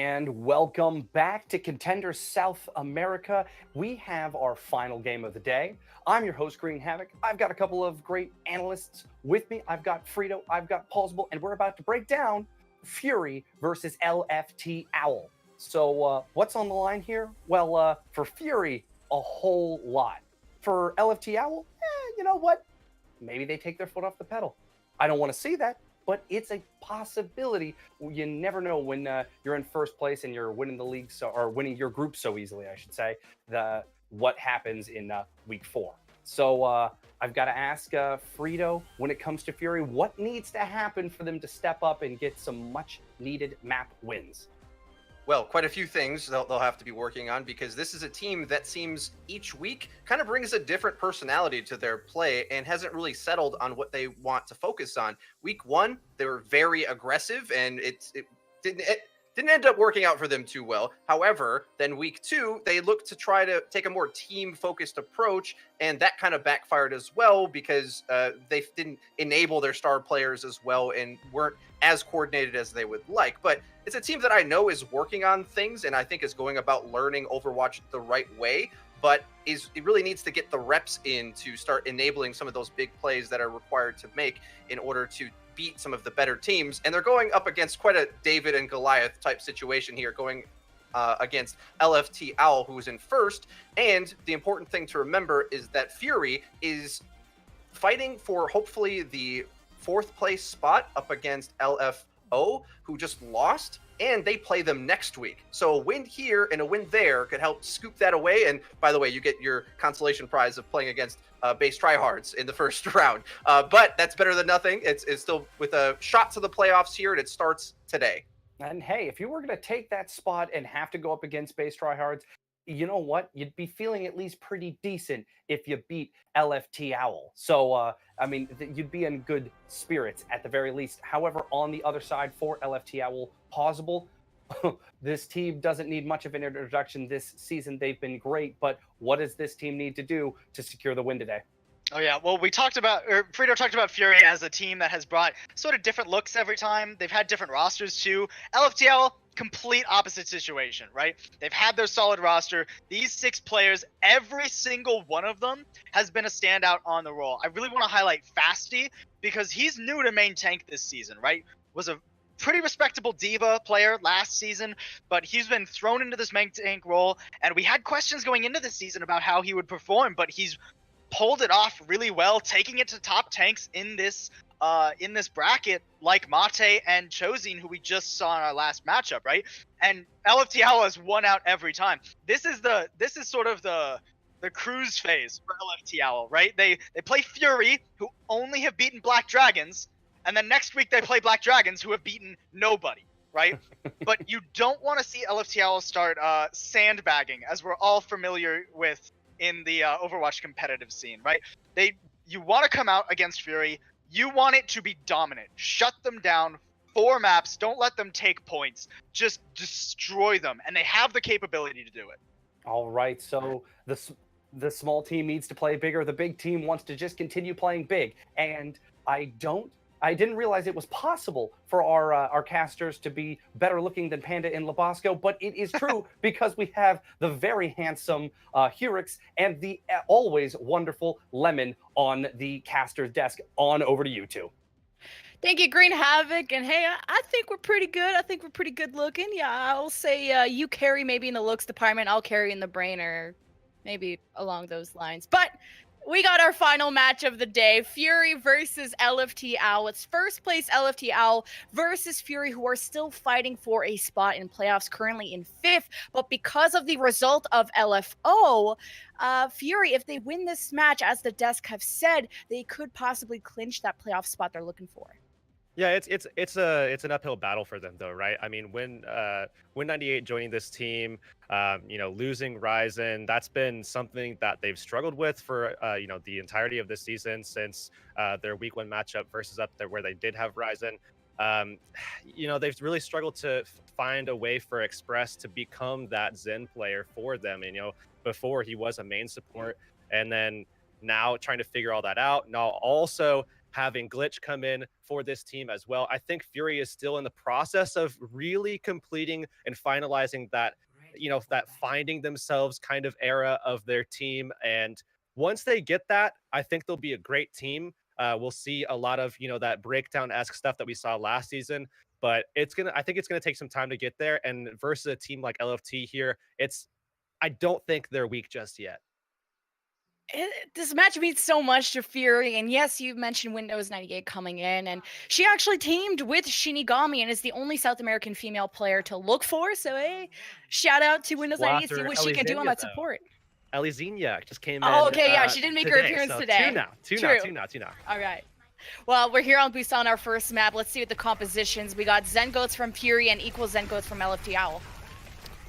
And welcome back to Contenders South America. We have our final game of the day. I'm your host, Green Havoc. I've got a couple of great analysts with me. I've got Frito, I've got Paulsable, and we're about to break down Fury versus LFTOWL. So what's on the line here? Well, for Fury, a whole lot. For LFTOWL, you know what? Maybe they take their foot off the pedal. I don't want to see that, but it's a possibility. You never know when you're in first place and you're winning the league or winning your group so easily, I should say, what happens in week 4. So I've got to ask Frito, when it comes to Fury, what needs to happen for them to step up and get some much needed map wins? Well, quite a few things they'll have to be working on, because this is a team that seems each week kind of brings a different personality to their play and hasn't really settled on what they want to focus on. Week 1, they were very aggressive, and it didn't end up working out for them too well. However, then week 2, they looked to try to take a more team-focused approach, and that kind of backfired as well, because they didn't enable their star players as well and weren't as coordinated as they would like. But it's a team that I know is working on things, and I think is going about learning Overwatch the right way, but it really needs to get the reps in to start enabling some of those big plays that are required to make in order to beat some of the better teams. And they're going up against quite a David and Goliath type situation here, going against LFTOWL, who is in first. And the important thing to remember is that Fury is fighting for hopefully the 4th place spot up against LFO, who just lost, and they play them next week. So a win here and a win there could help scoop that away. And by the way, you get your consolation prize of playing against base tryhards in the first round. But that's better than nothing. It's still with a shot to the playoffs here, and it starts today. And hey, if you were going to take that spot and have to go up against base tryhards, you know what? You'd be feeling at least pretty decent if you beat LFTOWL. So, I mean, you'd be in good spirits at the very least. However, on the other side for LFTOWL, Pausable, this team doesn't need much of an introduction this season. They've been great, but what does this team need to do to secure the win today? Oh yeah, well Frito talked about Fury as a team that has brought sort of different looks every time. They've had different rosters too. LFTL, complete opposite situation, right? They've had their solid roster. These 6 players, every single one of them has been a standout on the role. I really want to highlight Fasty, because he's new to main tank this season, right? Was a pretty respectable diva player last season, but he's been thrown into this main tank role, and we had questions going into this season about how he would perform, but he's pulled it off really well, taking it to top tanks in this bracket, like Mate and Chosine, who we just saw in our last matchup, right? And LFTL has won out every time. This is sort of the cruise phase for LFTL, right? They play Fury, who only have beaten Black Dragons, and then next week they play Black Dragons, who have beaten nobody, right? But you don't want to see LFTL start sandbagging, as we're all familiar with in the Overwatch competitive scene, right? You want to come out against Fury. You want it to be dominant. Shut them down. 4 maps. Don't let them take points. Just destroy them. And they have the capability to do it. All right. So the small team needs to play bigger. The big team wants to just continue playing big. And I didn't realize it was possible for our casters to be better looking than Panda and Labasco, but it is true because we have the very handsome Hurix and the always wonderful Lemon on the caster's desk. On over to you two. Thank you, Green Havoc. And hey, I think we're pretty good. I think we're pretty good looking. Yeah, I'll say you carry maybe in the looks department, I'll carry in the brain, or maybe along those lines. But we got our final match of the day, Fury versus LFTOWL. It's first place LFTOWL versus Fury, who are still fighting for a spot in playoffs, currently in 5th. But because of the result of LFO, Fury, if they win this match, as the desk have said, they could possibly clinch that playoff spot they're looking for. Yeah, it's an uphill battle for them though, right? I mean, when 98 joining this team, losing Ryzen, that's been something that they've struggled with for the entirety of this season since their week 1 matchup versus up there where they did have Ryzen. They've really struggled to find a way for Express to become that Zen player for them. And before he was a main support, and then now trying to figure all that out. Now also having Glitch come in for this team as well. I think Fury is still in the process of really completing and finalizing that, that finding themselves kind of era of their team. And once they get that, I think they'll be a great team. We'll see a lot of, that breakdown-esque stuff that we saw last season, but I think it's gonna take some time to get there. And versus a team like LFT here, I don't think they're weak just yet. This match means so much to Fury, and yes, you mentioned Windows 98 coming in, and she actually teamed with Shinigami and is the only South American female player to look for. So, hey, shout out to Windows 98, see what she can do on that support. Elizinha just came in. Oh, okay, yeah, she didn't make her appearance so today. Two now. All right. Well, we're here on Busan, our first map. Let's see what the compositions. We got Zengoats from Fury and equal Zengoats from LFTOWL.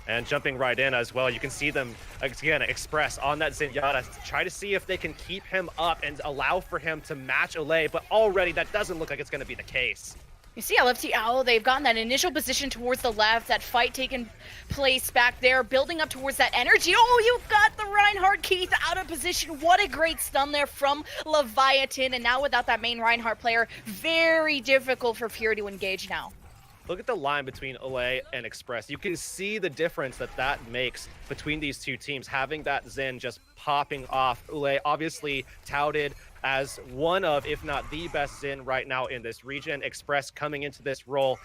And jumping right in as well, you can see them, again, Express on that Zenyatta, try to see if they can keep him up and allow for him to match Olay, but already that doesn't look like it's going to be the case. You see LFTOWL, they've gotten that initial position towards the left, that fight taking place back there, building up towards that energy. Oh, you've got the Reinhardt Keith out of position. What a great stun there from Leviathan, and now without that main Reinhardt player, very difficult for Fury to engage now. Look at the line between Olay and Express. You can see the difference that makes between these two teams, having that Zen just popping off. Olay obviously touted as one of, if not the best Zen right now in this region. Express coming into this role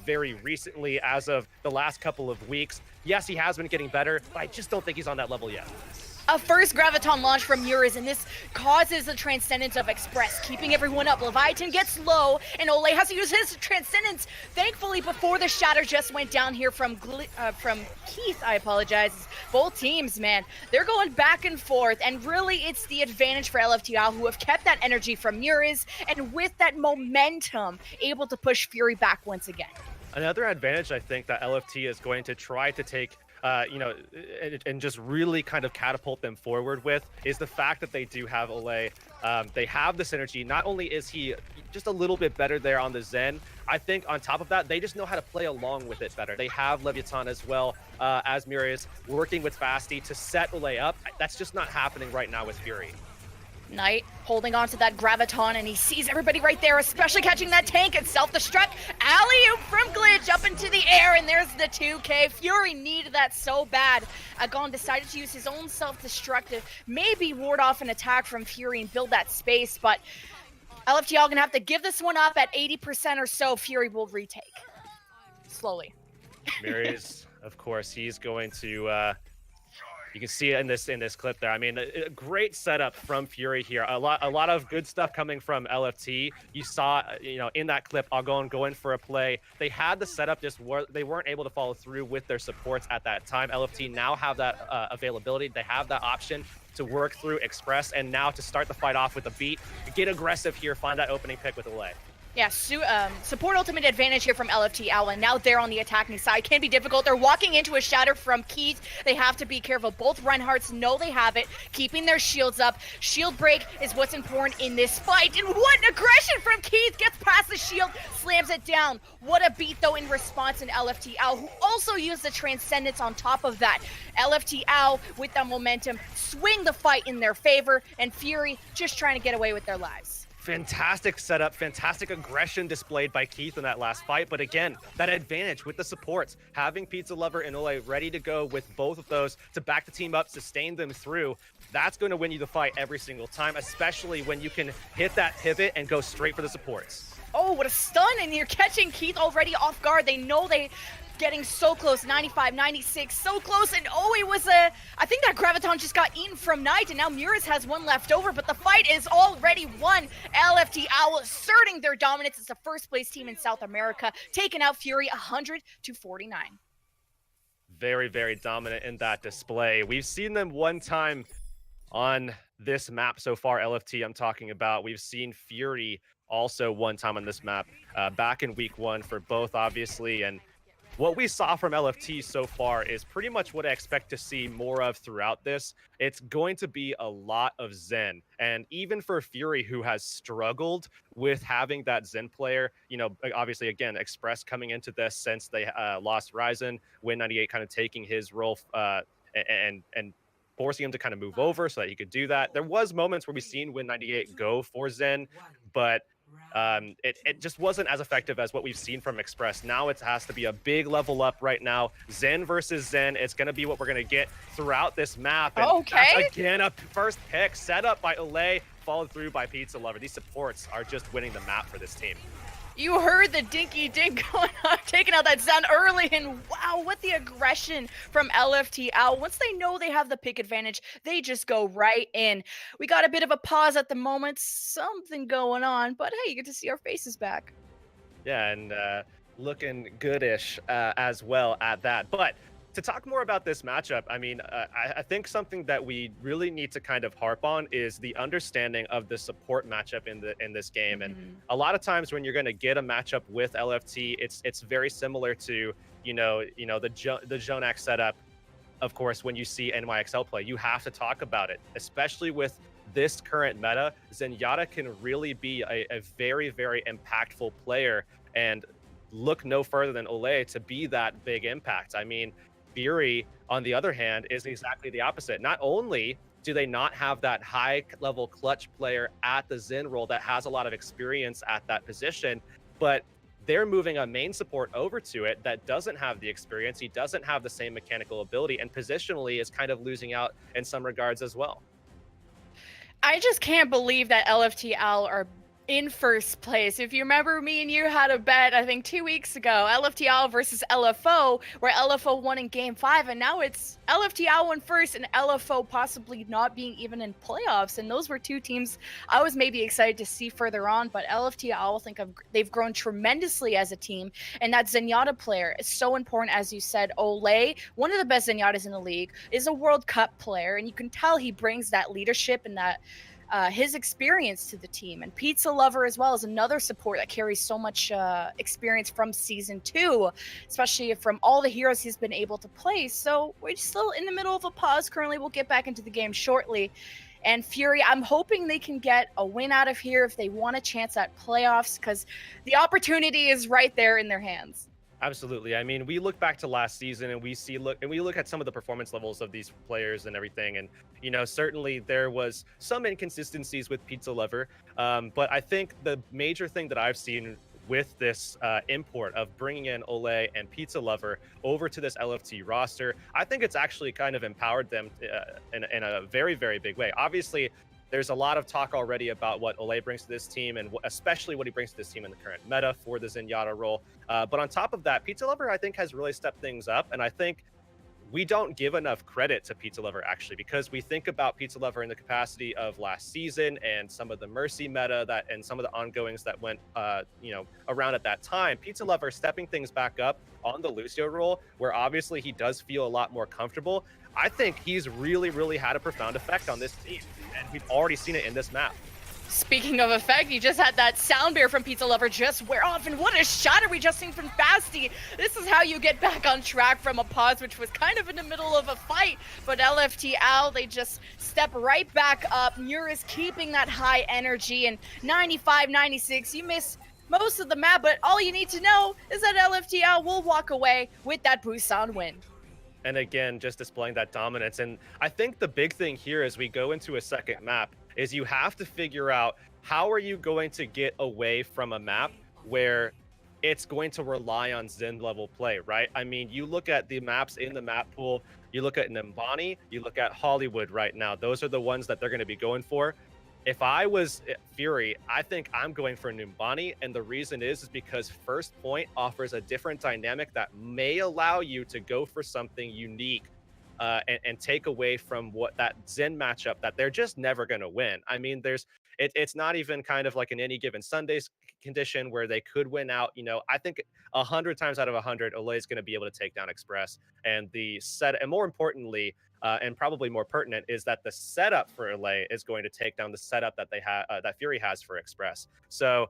very recently, as of the last couple of weeks. Yes, he has been getting better, but I just don't think he's on that level yet. A first Graviton launch from Uriz, and this causes the Transcendence of Express, keeping everyone up. Leviathan gets low, and Olay has to use his Transcendence, thankfully, before the Shatter just went down here from Keith, I apologize. Both teams, man, they're going back and forth, and really it's the advantage for LFTOWL, who have kept that energy from Uriz, and with that momentum, able to push Fury back once again. Another advantage I think that LFT is going to try to take and just really kind of catapult them forward with is the fact that they do have Olay. They have the synergy. Not only is he just a little bit better there on the Zen, I think on top of that, they just know how to play along with it better. They have Leviathan as well as Mirius working with Fasti to set Olay up. That's just not happening right now with Fury. Knight holding on to that Graviton, and he sees everybody right there, especially catching that tank and self-destruct. Alley-oop from Glitch up into the air, and there's the 2K. Fury needed that so bad. Agon decided to use his own self-destruct to maybe ward off an attack from Fury and build that space, but LFTOWL gonna have to give this one up at 80% or so. Fury will retake. Slowly. Mirius, of course, he's going to... You can see it in this clip there. I mean, a great setup from Fury here. A lot of good stuff coming from LFT. You saw, in that clip, Agon going for a play. They had the setup, they weren't able to follow through with their supports at that time. LFT now have that availability. They have that option to work through Express, and now to start the fight off with a beat. Get aggressive here, find that opening pick with Olay. Yeah, support ultimate advantage here from LFTOWL, and now they're on the attacking side. Can be difficult. They're walking into a shatter from Keith. They have to be careful. Both Reinhardts know they have it, keeping their shields up. Shield break is what's important in this fight. And what an aggression from Keith! Gets past the shield, slams it down. What a beat, though, in response in LFTOWL, who also used the Transcendence on top of that. LFTOWL, with that momentum, swing the fight in their favor, and Fury just trying to get away with their lives. Fantastic setup, fantastic aggression displayed by Keith in that last fight. But again, that advantage with the supports, having Pizza Lover and Olay ready to go with both of those to back the team up, sustain them through, that's going to win you the fight every single time, especially when you can hit that pivot and go straight for the supports. Oh, what a stun, and you're catching Keith already off guard. They know they getting so close, 95, 96, so close, and oh, it was I think that Graviton just got eaten from Knight, and now Muriz has one left over, but the fight is already won. LFTOWL asserting their dominance as the first place team in South America, taking out Fury 100-49. Very, very dominant in that display. We've seen them one time on this map so far, LFT I'm talking about. We've seen Fury also one time on this map, back in week 1 for both, obviously, and what we saw from LFT so far is pretty much what I expect to see more of throughout this. It's going to be a lot of Zen. And even for Fury, who has struggled with having that Zen player, obviously, again, Express coming into this since they lost Ryzen, Win98 kind of taking his role and forcing him to kind of move over so that he could do that. There was moments where we've seen Win98 go for Zen, but it just wasn't as effective as what we've seen from Express. Now it has to be a big level up right now. Zen versus Zen. It's going to be what we're going to get throughout this map. And Okay. that's again a first pick set up by Olay, followed through by Pizza Lover. These supports are just winning the map for this team. You heard the dinky dink going on, taking out that Zen early, and wow, what the aggression from LFTOWL. Once they know they have the pick advantage, they just go right in. We got a bit of a pause at the moment, something going on, but hey, you get to see our faces back. Yeah, and looking goodish as well at that. But to talk more about this matchup, I mean, I think something that we really need to kind of harp on is the understanding of the support matchup in this game. And a lot of times when you're going to get a matchup with LFT, it's very similar to the Jonax setup. Of course, when you see NYXL play, you have to talk about it, especially with this current meta. Zenyatta can really be a very, very impactful player, and look no further than Olay to be that big impact. I mean, Fury, on the other hand, is exactly the opposite. Not only do they not have that high-level clutch player at the Zen role that has a lot of experience at that position, but they're moving a main support over to it that doesn't have the experience. He doesn't have the same mechanical ability, and positionally is kind of losing out in some regards as well. I just can't believe that LFTOWL are in first place. If you remember, me and you had a bet, I think 2 weeks ago, LFTOWL versus LFO, where LFO won in game 5, and now it's LFTOWL won first and LFO possibly not being even in playoffs. And those were two teams I was maybe excited to see further on, but LFTOWL, I think they've grown tremendously as a team, and that Zenyatta player is so important. As you said, Olay, one of the best Zenyatas in the league, is a World Cup player, and you can tell he brings that leadership and that his experience to the team. And Pizza Lover as well is another support that carries so much experience from season 2, especially from all the heroes he's been able to play. So we're still in the middle of a pause currently. We'll get back into the game shortly. And Fury, I'm hoping they can get a win out of here if they want a chance at playoffs, because the opportunity is right there in their hands. Absolutely. I mean, we look back to last season and we look at some of the performance levels of these players and everything. And, certainly there was some inconsistencies with Pizza Lover. But I think the major thing that I've seen with this import of bringing in Olay and Pizza Lover over to this LFT roster, I think it's actually kind of empowered them in a very, very big way. Obviously, there's a lot of talk already about what Olay brings to this team, and especially what he brings to this team in the current meta for the Zenyatta role. But on top of that, Pizza Lover, I think, has really stepped things up. And I think we don't give enough credit to Pizza Lover, actually, because we think about Pizza Lover in the capacity of last season and some of the Mercy meta and some of the ongoings that went around at that time. Pizza Lover stepping things back up on the Lucio role, where obviously he does feel a lot more comfortable. I think he's really, really had a profound effect on this team, and we've already seen it in this map. Speaking of effect, you just had that sound bear from Pizza Lover just wear off, and what a shot are we just seeing from Fasty. This is how you get back on track from a pause, which was kind of in the middle of a fight, but LFTOWL, they just step right back up. Muris keeping that high energy, and 95-96, you miss most of the map, but all you need to know is that LFTOWL will walk away with that Busan win. And again, just displaying that dominance. And I think the big thing here as we go into a second map is you have to figure out how are you going to get away from a map where it's going to rely on Zen level play, right? I mean, you look at the maps in the map pool, you look at Nimbani, you look at Hollywood right now. Those are the ones that they're going to be going for. If I was Fury, I think I'm going for Nimbani, and the reason is because First Point offers a different dynamic that may allow you to go for something unique and take away from what that Zen matchup that they're just never going to win. I mean, it's not even kind of like an any given Sundays condition where they could win out. I think 100 times out of 100, Olay is going to be able to take down Express, and more importantly, and probably more pertinent, is that the setup for Olay is going to take down the setup that that Fury has for Express. So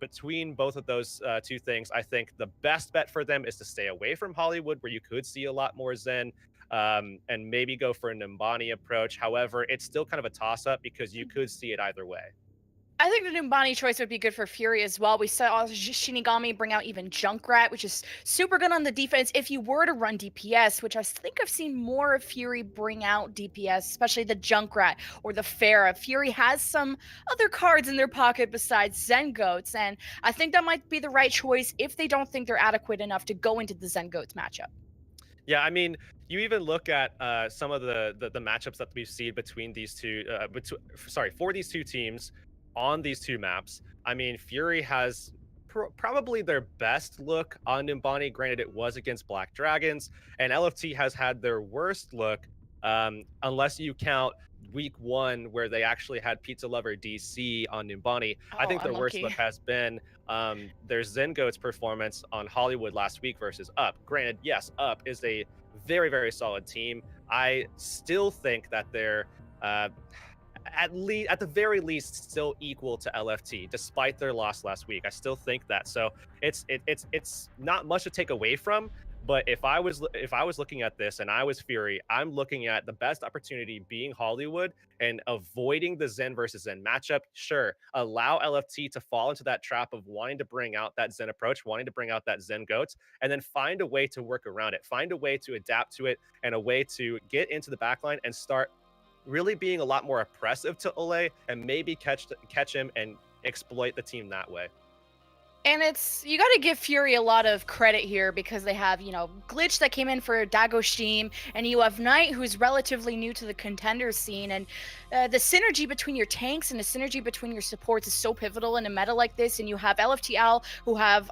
between both of those two things, I think the best bet for them is to stay away from Hollywood, where you could see a lot more Zen, and maybe go for a Nimbani approach. However, it's still kind of a toss-up because you could see it either way. I think the Numbani choice would be good for Fury as well. We saw Shinigami bring out even Junkrat, which is super good on the defense if you were to run DPS, which I think I've seen more of Fury bring out DPS, especially the Junkrat or the Pharah. Fury has some other cards in their pocket besides Zen Goats, and I think that might be the right choice if they don't think they're adequate enough to go into the Zen Goats matchup. Yeah, I mean, you even look at some of the matchups that we've seen between these two, for these two teams on these two maps. I mean, Fury has probably their best look on Nimbani. Granted, it was against Black Dragons, and LFT has had their worst look, unless you count week 1 where they actually had Pizza Lover DC on Nimbani. I think their worst look has been their Zen Goats performance on Hollywood last week versus Up. Granted, yes, Up is a very, very solid team. I still think that they're at the very least still equal to LFT despite their loss last week. I still think that. So it's not much to take away from. But if I was looking at this and I was Fury, I'm looking at the best opportunity being Hollywood and avoiding the Zen versus Zen matchup. Sure, allow LFT to fall into that trap of wanting to bring out that Zen approach, wanting to bring out that Zen Goats, and then find a way to work around it, find a way to adapt to it, and a way to get into the backline and start really being a lot more oppressive to Ole and maybe catch him and exploit the team that way. And you got to give Fury a lot of credit here because they have, Glitch that came in for Dagoshim, and you have Knight, who's relatively new to the Contenders scene. And the synergy between your tanks and the synergy between your supports is so pivotal in a meta like this. And you have LFTOWL, who have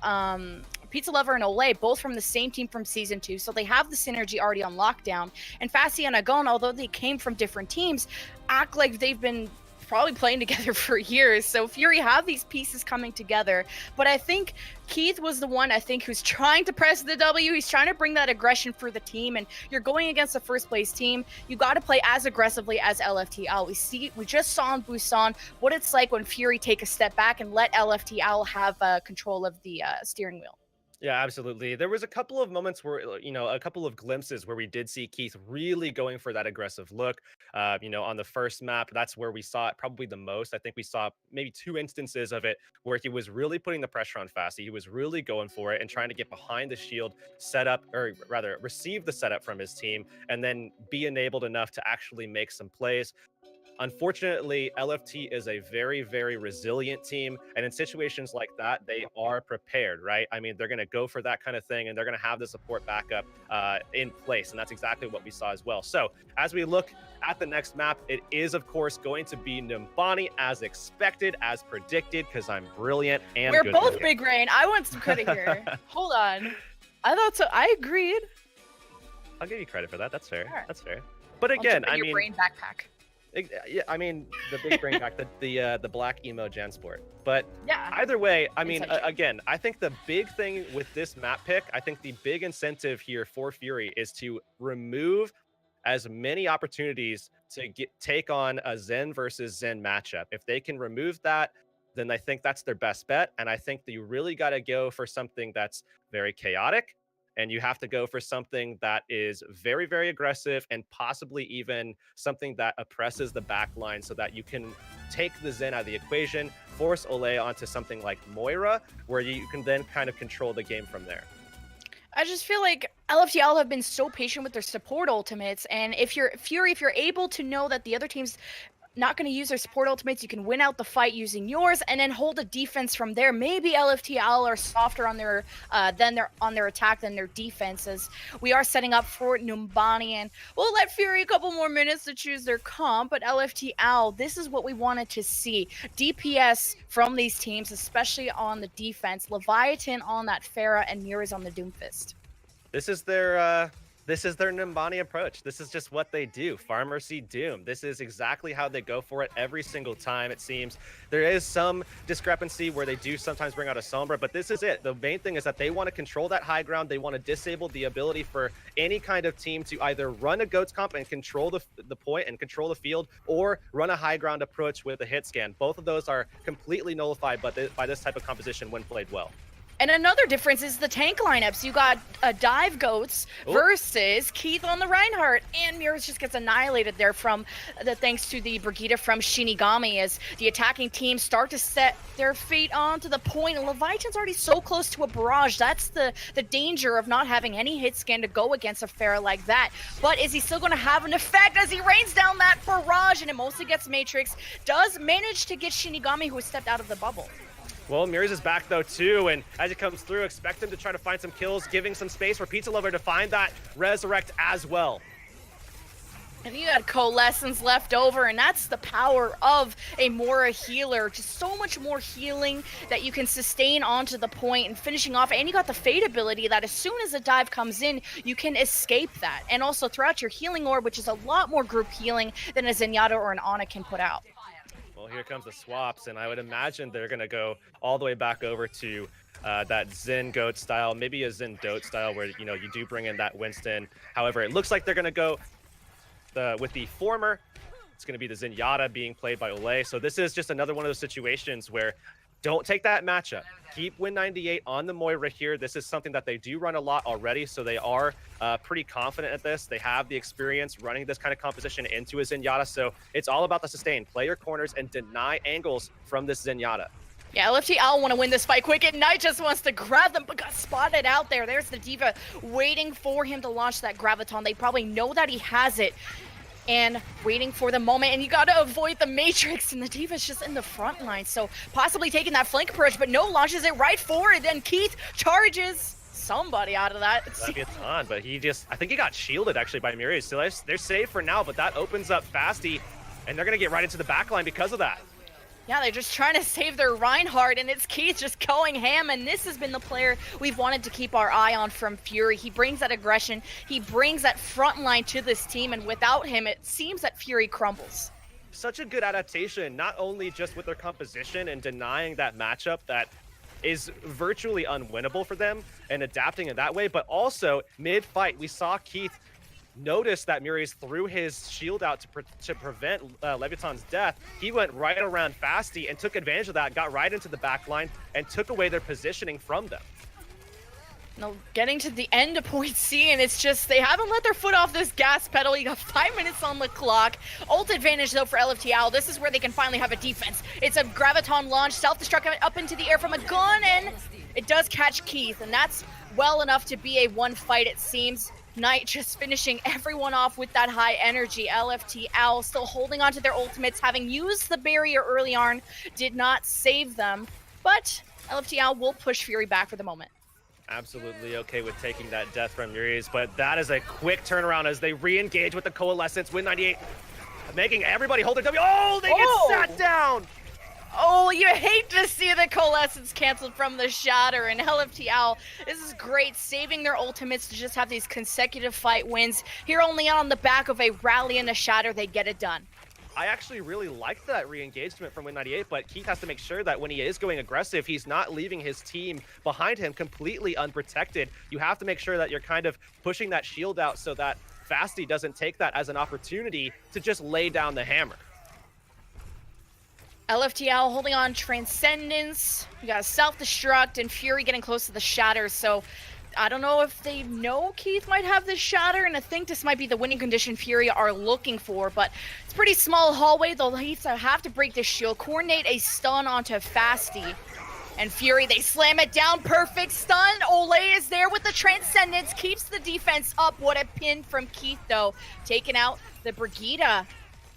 Pizza Lover and Ole, both from the same team from Season 2. So they have the synergy already on lockdown. And Fassi and Agon, although they came from different teams, act like they've been probably playing together for years. So Fury have these pieces coming together. But I think Keith was the one, who's trying to press the W. He's trying to bring that aggression for the team. And you're going against a first place team. You got to play as aggressively as LFTOWL. We just saw in Busan what it's like when Fury take a step back and let LFTOWL have control of the steering wheel. Yeah, absolutely. There was a couple of moments where, a couple of glimpses where we did see Keith really going for that aggressive look. On the first map, that's where we saw it probably the most. I think we saw maybe 2 instances of it where he was really putting the pressure on Fassi. He was really going for it and trying to get behind the shield setup, or rather receive the setup from his team, and then be enabled enough to actually make some plays. Unfortunately, LFT is a very, very resilient team. And in situations like that, they are prepared, right? I mean, they're going to go for that kind of thing, and they're going to have the support backup in place. And that's exactly what we saw as well. So as we look at the next map, it is, of course, going to be Nimbani, as expected, as predicted, because I'm brilliant and We're good both looking. Big Rain. I want some credit here. Hold on. I thought so. I agreed. I'll give you credit for that. That's fair. Sure. That's fair. But again, I mean, brain backpack. Yeah, I mean, the big bring back the black emo Gen Sport. But yeah, either way, I mean, again, I think the big thing with this map pick, I think the big incentive here for Fury is to remove as many opportunities to take on a Zen versus Zen matchup. If they can remove that, then I think that's their best bet. And I think that you really got to go for something that's very chaotic. And you have to go for something that is very, very aggressive and possibly even something that oppresses the back line so that you can take the Zen out of the equation, force Ole onto something like Moira, where you can then kind of control the game from there. I just feel like LFTOWL have been so patient with their support ultimates. And if you're Fury, if you're able to know that the other team's not going to use their support ultimates, you can win out the fight using yours and then hold a defense from there. Maybe LFTOWL are softer on their attack than their defense, as we are setting up for Numbani, and we'll let Fury a couple more minutes to choose their comp. But LFTOWL, this is what we wanted to see: DPS from these teams, especially on the defense. Leviathan on that Pharah and Mirrors on the Doomfist. This is their Nimbani approach. This is just what they do. Farm Mercy Doom. This is exactly how they go for it every single time, it seems. There is some discrepancy where they do sometimes bring out a Sombra, but this is it. The main thing is that they want to control that high ground. They want to disable the ability for any kind of team to either run a Goats comp and control the point and control the field, or run a high ground approach with a hit scan. Both of those are completely nullified by this type of composition when played well. And another difference is the tank lineups. You got Dive Goats versus Keith on the Reinhardt, and Mirrors just gets annihilated there from thanks to the Brigitte from Shinigami as the attacking teams start to set their feet onto the point, and Leviathan's already so close to a barrage. That's the danger of not having any hit scan to go against a Pharah like that. But is he still going to have an effect as he rains down that barrage, and it mostly gets Matrix, does manage to get Shinigami, who has stepped out of the bubble. Well, Mirrors is back though too, and as he comes through, expect him to try to find some kills, giving some space for Pizza Lover to find that resurrect as well. And you got Coalescence left over, and that's the power of a Mora healer. Just so much more healing that you can sustain onto the point and finishing off. And you got the Fade ability that as soon as a dive comes in, you can escape that. And also throughout your healing orb, which is a lot more group healing than a Zenyatta or an Ana can put out. Well, here comes the swaps, and I would imagine they're going to go all the way back over to that Zen Goat style, maybe a Zen Dote style where, you know, you do bring in that Winston. However, it looks like they're going to go with the former. It's going to be the Zenyatta being played by Ole. So this is just another one of those situations where don't take that matchup. Keep Win98 on the Moira here. This is something that they do run a lot already, so they are pretty confident at this. They have the experience running this kind of composition into a Zenyatta, so it's all about the sustain. Play your corners and deny angles from this Zenyatta. Yeah, LFTOWL want to win this fight quick, and Knight just wants to grab them, but got spotted out there. There's the D.Va waiting for him to launch that Graviton. They probably know that he has it, and waiting for the moment, and you got to avoid the Matrix, and the D.Va's just in the front line, so possibly taking that flank approach, but no, launches it right forward, and Keith charges somebody out of that. Leviathan, but I think he got shielded actually by Mirius, so they're safe for now, but that opens up Fasty, and they're going to get right into the backline because of that. Yeah, they're just trying to save their Reinhardt, and it's Keith just going ham, and this has been the player we've wanted to keep our eye on from Fury. He brings that aggression, he brings that front line to this team, and without him, it seems that Fury crumbles. Such a good adaptation, not only just with their composition and denying that matchup that is virtually unwinnable for them and adapting in that way, but also mid-fight, we saw Keith noticed that Murius threw his shield out to prevent Leviathan's death. He went right around Fasty and took advantage of that, got right into the back line, and took away their positioning from them. No, getting to the end of point C, and it's just they haven't let their foot off this gas pedal. You got 5 minutes on the clock. Ult advantage though for LFTOWL. This is where they can finally have a defense. It's a Graviton launch, self-destruct up into the air from a gun, and it does catch Keith, and that's well enough to be a one fight, it seems. Knight just finishing everyone off with that high energy. LFTOWL still holding on to their ultimates, having used the barrier early on, did not save them, but LFTOWL will push Fury back for the moment. Absolutely okay with taking that death from Muriz, but that is a quick turnaround as they re-engage with the Coalescence. Win98 making everybody hold their W. Oh, they get sat down! Oh, you hate to see the Coalescence canceled from the Shatter, and LFTOWL, this is great, saving their ultimates to just have these consecutive fight wins. Here only on the back of a rally and a Shatter, they get it done. I actually really like that re-engagement from Win98, but Keith has to make sure that when he is going aggressive, he's not leaving his team behind him completely unprotected. You have to make sure that you're kind of pushing that shield out so that Fasty doesn't take that as an opportunity to just lay down the hammer. LFTOWL holding on Transcendence. You got a self-destruct and Fury getting close to the Shatter, so I don't know if they know Keith might have this Shatter, and I think this might be the winning condition Fury are looking for, but it's a pretty small hallway. They'll have to break this shield, coordinate a stun onto Fasty, and Fury, they slam it down, perfect stun. Ole is there with the Transcendence, keeps the defense up. What a pin from Keith, though, taking out the Brigitte.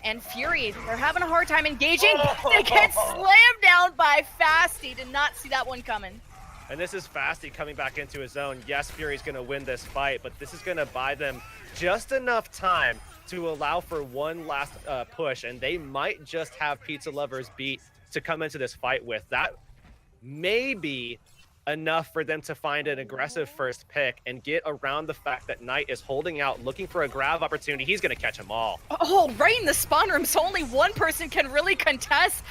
And Fury, they're having a hard time engaging. They get slammed down by Fasty. Did not see that one coming. And this is Fasty coming back into his own. Yes, Fury's going to win this fight, but this is going to buy them just enough time to allow for one last push, and they might just have Pizza Lovers beat to come into this fight with. That may be enough for them to find an aggressive first pick and get around the fact that Knight is holding out, looking for a grab opportunity. He's going to catch them all. Oh, right in the spawn room, so only one person can really contest.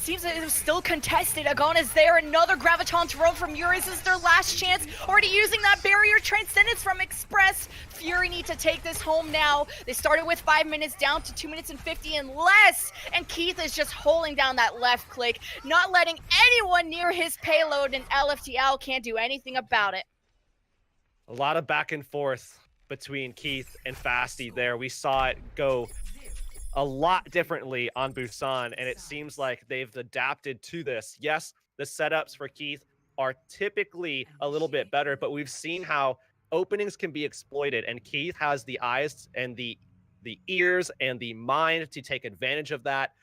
seems that it was still contested. Agon is there, another Graviton thrown from Yuri. This is their last chance. Already using that barrier Transcendence from Express. Fury need to take this home now. They started with 5 minutes down to 2 minutes and 50 and less. And Keith is just holding down that left click, not letting anyone near his payload, and LFTOWL can't do anything about it. A lot of back and forth between Keith and Fasty there. We saw it go a lot differently on Busan, and it seems like they've adapted to this. Yes, the setups for Keith are typically a little bit better, but we've seen how openings can be exploited, and Keith has the eyes and the ears and the mind to take advantage of that.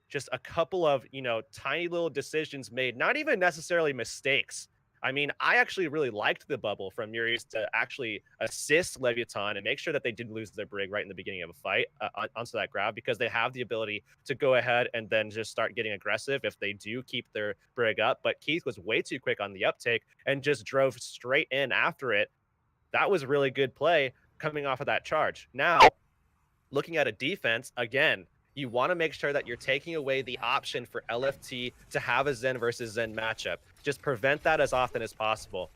Just a couple of, tiny little decisions made, not even necessarily mistakes. I mean, I actually really liked the bubble from Yuri's to actually assist Leviathan and make sure that they didn't lose their brig right in the beginning of a fight onto that grab, because they have the ability to go ahead and then just start getting aggressive if they do keep their brig up. But Keith was way too quick on the uptake and just drove straight in after it. That was really good play coming off of that charge. Now, looking at a defense, again, you want to make sure that you're taking away the option for LFT to have a Zen versus Zen matchup. Just prevent that as often as possible.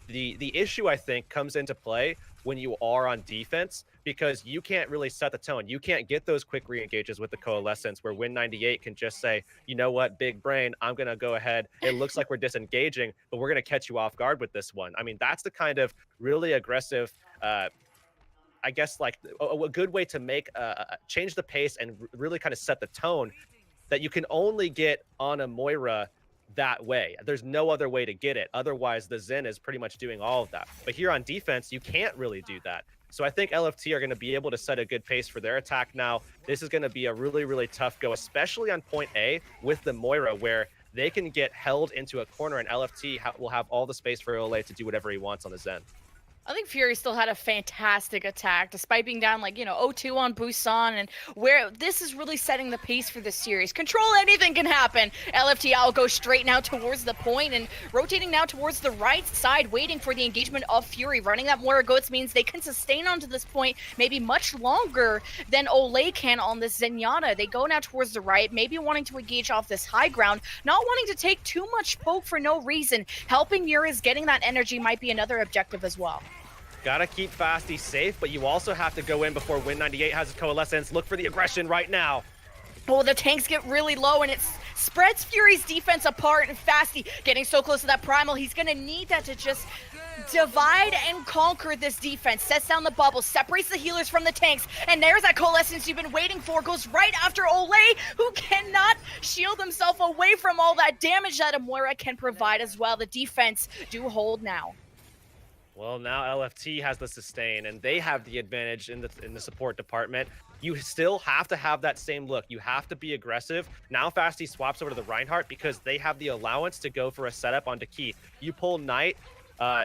The issue, I think, comes into play when you are on defense, because you can't really set the tone. You can't get those quick re-engages with the Coalescence where Win98 can just say, you know what, big brain, I'm going to go ahead. It looks like we're disengaging, but we're going to catch you off guard with this one. I mean, that's the kind of really aggressive I guess like a good way to make change the pace and really kind of set the tone that you can only get on a Moira that way. There's no other way to get it. Otherwise, the Zen is pretty much doing all of that. But here on defense, you can't really do that. So I think LFT are going to be able to set a good pace for their attack now. This is going to be a really, really tough go, especially on point A with the Moira, where they can get held into a corner and LFT will have all the space for Ole to do whatever he wants on the Zen. I think Fury still had a fantastic attack, despite being down 0-2 on Busan, and where this is really setting the pace for this series. Control, anything can happen. LFTOWL goes straight now towards the point and rotating now towards the right side, waiting for the engagement of Fury. Running that Moira Goats means they can sustain onto this point maybe much longer than Ole can on this Zenyatta. They go now towards the right, maybe wanting to engage off this high ground, not wanting to take too much poke for no reason. Helping Yuri's getting that energy might be another objective as well. Gotta keep Fasty safe, but you also have to go in before Win98 has his Coalescence. Look for the aggression right now. Oh, the tanks get really low, and it spreads Fury's defense apart, and Fasty getting so close to that Primal. He's gonna need that to just divide and conquer this defense. Sets down the bubble, separates the healers from the tanks, and there's that Coalescence you've been waiting for. Goes right after Ole, who cannot shield himself away from all that damage that a Moira can provide as well. The defense do hold now. Well, now LFT has the sustain, and they have the advantage in the support department. You still have to have that same look. You have to be aggressive. Now Fasty swaps over to the Reinhardt because they have the allowance to go for a setup onto Keith. You pull Knight,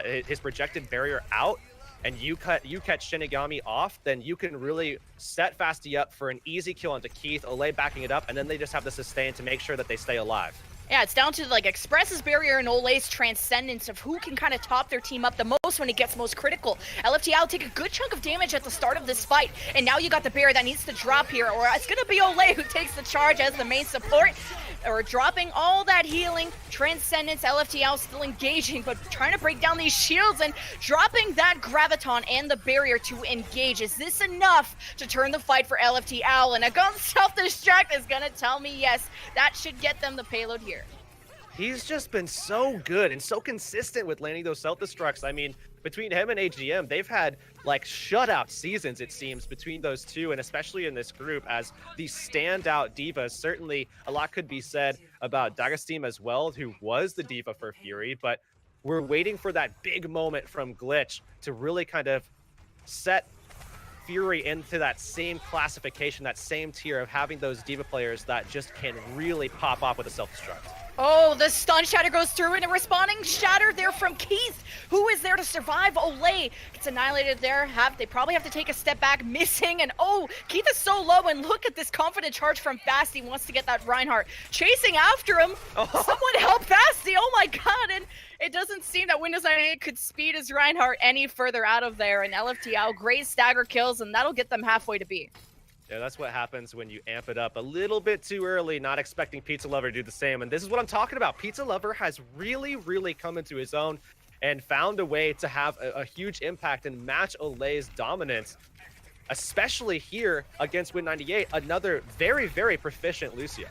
his projected barrier out, and you catch Shinigami off, then you can really set Fasty up for an easy kill onto Keith, Ole backing it up, and then they just have the sustain to make sure that they stay alive. Yeah, it's down to Express's barrier and Ole's transcendence of who can kind of top their team up the most when it gets most critical. LFTOWL take a good chunk of damage at the start of this fight, and now you got the barrier that needs to drop here, or it's gonna be Ole who takes the charge as the main support, or dropping all that healing. Transcendence, LFTOWL still engaging, but trying to break down these shields and dropping that Graviton and the barrier to engage. Is this enough to turn the fight for LFTOWL? And a gun self-destruct is gonna tell me yes, that should get them the payload here. He's just been so good and so consistent with landing those self-destructs. I mean, between him and AGM, they've had shutout seasons, it seems, between those two, and especially in this group as the standout divas. Certainly a lot could be said about D'Agostino as well, who was the diva for Fury, but we're waiting for that big moment from Glitch to really kind of set Fury into that same classification, that same tier of having those diva players that just can really pop off with a self-destruct. Oh, the stun shatter goes through, and a responding shatter there from Keith, who is there to survive. Ole gets annihilated there. They probably have to take a step back, missing, and oh, Keith is so low, and look at this confident charge from Fasty. Wants to get that Reinhardt chasing after him. Oh. Someone help Fasty, oh my god, and it doesn't seem that Windows 98 could speed his Reinhardt any further out of there, and LFTOWL, great stagger kills, and that'll get them halfway to B. Yeah, that's what happens when you amp it up a little bit too early, not expecting Pizza Lover to do the same. And this is what I'm talking about. Pizza Lover has really come into his own and found a way to have a huge impact and match Olay's dominance, especially here against Win98, another very proficient Lucio.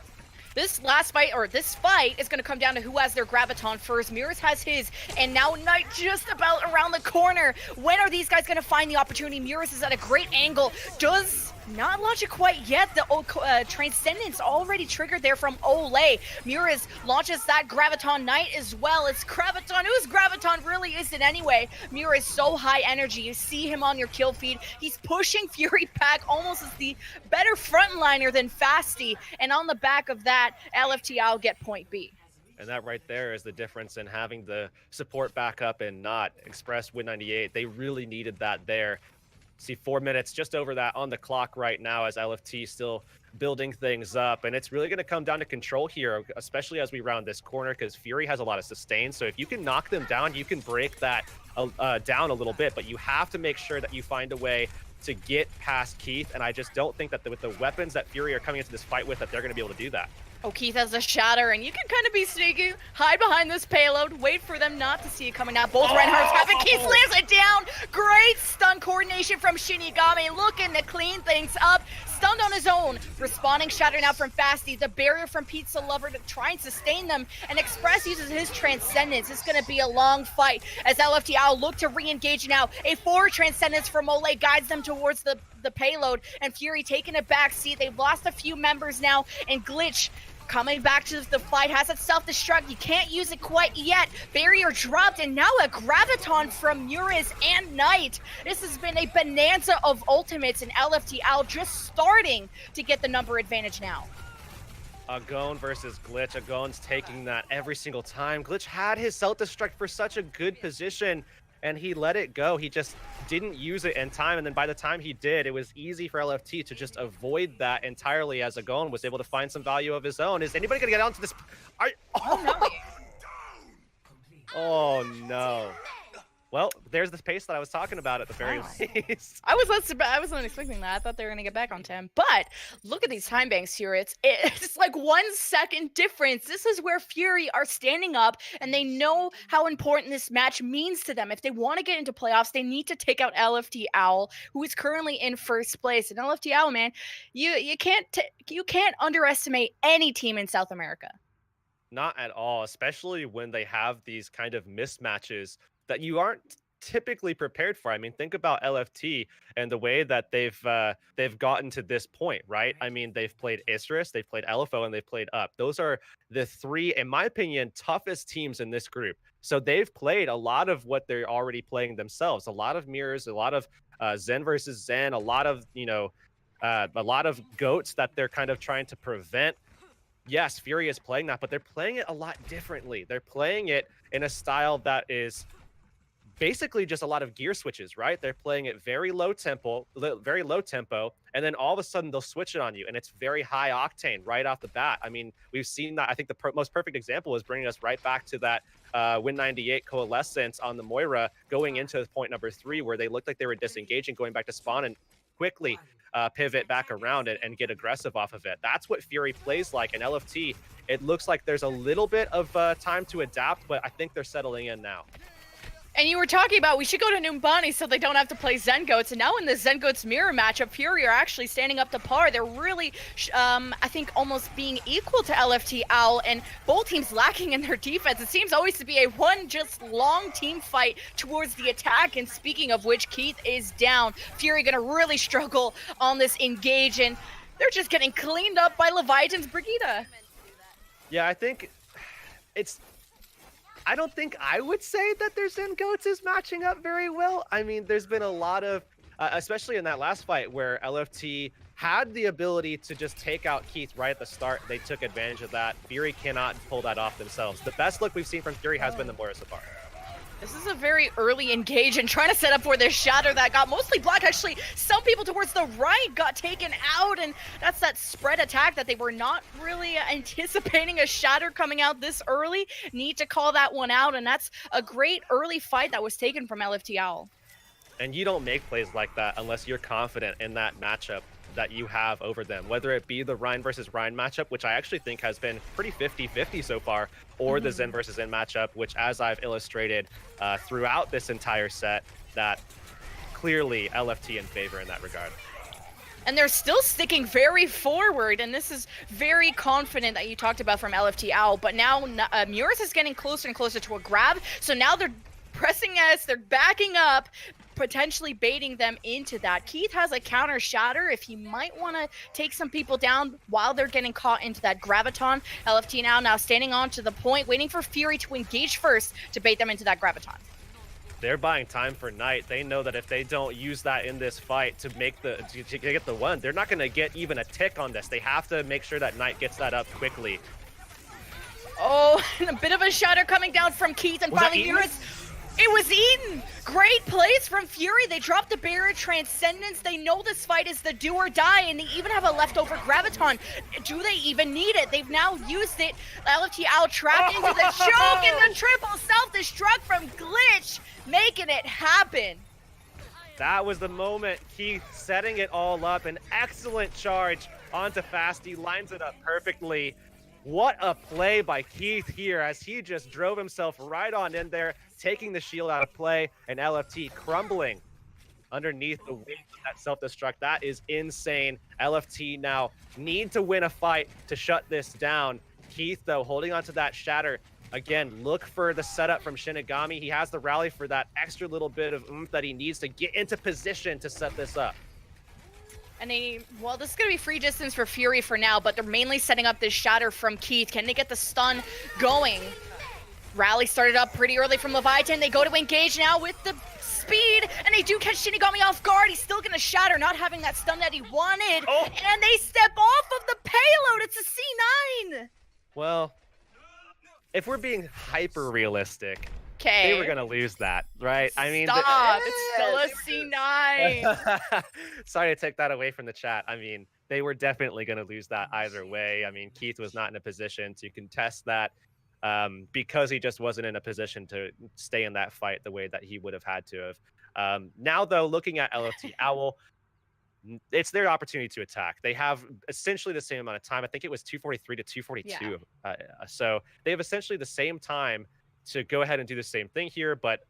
This last fight, or this fight, is going to come down to who has their Graviton first. Mirrors has his, and now Knight just about around the corner. When are these guys going to find the opportunity? Mirrors is at a great angle. Does not launch it quite yet. The Transcendence already triggered there from Olay. Mirrors launches that Graviton Knight as well. It's Graviton, whose Graviton really is it anyway? Mirror is so high energy. You see him on your kill feed. He's pushing Fury back almost as the better frontliner than Fasty. And on the back of that, LFTOWL get point B. And that right there is the difference in having the support back up and not. Express Win98, they really needed that there. See 4 minutes just over that on the clock right now as LFT still building things up. And it's really going to come down to control here, especially as we round this corner, because Fury has a lot of sustain. So if you can knock them down, you can break that down a little bit, but you have to make sure that you find a way to get past Keith. And I just don't think that with the weapons that Fury are coming into this fight with, that they're going to be able to do that. Oh, Keith has a shatter, and you can kind of be sneaky, hide behind this payload, wait for them not to see it coming out. Both Reinhardts have it. Keith slams it down. Great stun coordination from Shinigami, looking to clean things up. Stunned on his own. Responding shatter now from Fasty. The barrier from Pizza Lover to try and sustain them. And Express uses his Transcendence. It's going to be a long fight as LFTOWL look to re-engage now. A forward Transcendence from Olay guides them towards the payload. And Fury taking a back seat. They've lost a few members now. And Glitch coming back to the fight, has it self-destruct. You can't use it quite yet. Barrier dropped, and now a Graviton from Muris and Knight. This has been a bonanza of ultimates, and LFTOWL just starting to get the number advantage now. Agon versus Glitch. Agon's taking that every single time. Glitch had his self-destruct for such a good position, and he let it go. He just didn't use it in time, and then by the time he did, it was easy for LFT to just avoid that entirely as Agon was able to find some value of his own. Is anybody gonna get onto this? Oh no. Well, there's the pace that I was talking about at the very least. I wasn't expecting that. I thought they were going to get back on 10. But look at these time banks here. It's like 1 second difference. This is where Fury are standing up, and they know how important this match means to them. If they want to get into playoffs, they need to take out LFTOWL, who is currently in first place. And LFTOWL, man, you can't underestimate any team in South America. Not at all, especially when they have these kind of mismatches that you aren't typically prepared for. I mean, think about LFT and the way that they've gotten to this point, right? I mean, they've played Isris, they've played LFO, and they've played Up. Those are the three, in my opinion, toughest teams in this group. So they've played a lot of what they're already playing themselves. A lot of mirrors, a lot of Zen versus Zen, a lot of, a lot of goats that they're kind of trying to prevent. Yes, Fury is playing that, but they're playing it a lot differently. They're playing it in a style that is basically just a lot of gear switches, right? They're playing it very low tempo, and then all of a sudden they'll switch it on you, and it's very high octane right off the bat. I mean, we've seen that. I think the most perfect example is bringing us right back to that Win98 coalescence on the Moira going into point number 3, where they looked like they were disengaging, going back to spawn, and quickly pivot back around it and get aggressive off of it. That's what Fury plays like. And LFT, it looks like there's a little bit of time to adapt, but I think they're settling in now. And you were talking about we should go to Numbani so they don't have to play Zen Goats. And now in the Zen Goats mirror matchup, Fury are actually standing up to par. They're really, I think, almost being equal to LFTOWL, and both teams lacking in their defense. It seems always to be a one just long team fight towards the attack. And speaking of which, Keith is down. Fury gonna really struggle on this engage, and they're just getting cleaned up by Leviathan's Brigitte. Yeah, I think I don't think I would say that their Zen Goats is matching up very well. I mean, there's been a lot of, especially in that last fight where LFT had the ability to just take out Keith right at the start. They took advantage of that. Fury cannot pull that off themselves. The best look we've seen from Fury has been the Moira so far. This is a very early engage and trying to set up for this shatter that got mostly blocked. Actually, some people towards the right got taken out, and that's that spread attack that they were not really anticipating a shatter coming out this early. Need to call that one out, and that's a great early fight that was taken from LFTOWL. And you don't make plays like that unless you're confident in that matchup. that you have over them, whether it be the Ryan versus Ryan matchup, which I actually think has been pretty 50-50 so far, or the Zen versus Zen matchup, which, as I've illustrated throughout this entire set, that clearly LFT in favor in that regard. And they're still sticking very forward, and this is very confident that you talked about from LFTOWL, but now Muris is getting closer and closer to a grab, so now they're pressing S, they're backing up, potentially baiting them into that. Keith has a counter shatter if he might want to take some people down while they're getting caught into that graviton. LFT now standing on to the point, waiting for Fury to engage first to bait them into that graviton. They're buying time for Knight. They know that if they don't use that in this fight to get the one, they're not going to get even a tick on this. They have to make sure that Knight gets that up quickly. Oh, and a bit of a shatter coming down from Keith, and finally Muris. It was Eden! Great plays from Fury. They dropped the barrier Transcendence. They know this fight is the do or die, and they even have a leftover Graviton. Do they even need it? They've now used it. LFTOWL trapped into the choke, and the triple self-destruct from Glitch, making it happen. That was the moment. Keith setting it all up. An excellent charge onto Fasty. Lines it up perfectly. What a play by Keith here as he just drove himself right on in there, taking the shield out of play, and LFT crumbling underneath the weight of that self-destruct. That is insane. LFT now need to win a fight to shut this down. Keith, though, holding on to that shatter. Again, look for the setup from Shinigami. He has the rally for that extra little bit of oomph that he needs to get into position to set this up. And well, this is going to be free distance for Fury for now, but they're mainly setting up this shatter from Keith. Can they get the stun going? Rally started up pretty early from Leviathan. They go to engage now with the speed, and they do catch Shinigami off guard. He's still going to shatter, not having that stun that he wanted. Oh. And they step off of the payload. It's a C9. Well, if we're being hyper realistic, they were gonna lose that, right? I mean, stop. It's still a C9. Sorry to take that away from the chat. I mean, they were definitely gonna lose that either way. I mean, Keith was not in a position to contest that because he just wasn't in a position to stay in that fight the way that he would have had to have. Now, though, looking at LFTOWL, it's their opportunity to attack. They have essentially the same amount of time. I think it was 243 to 242. Yeah. So they have essentially the same time to go ahead and do the same thing here. But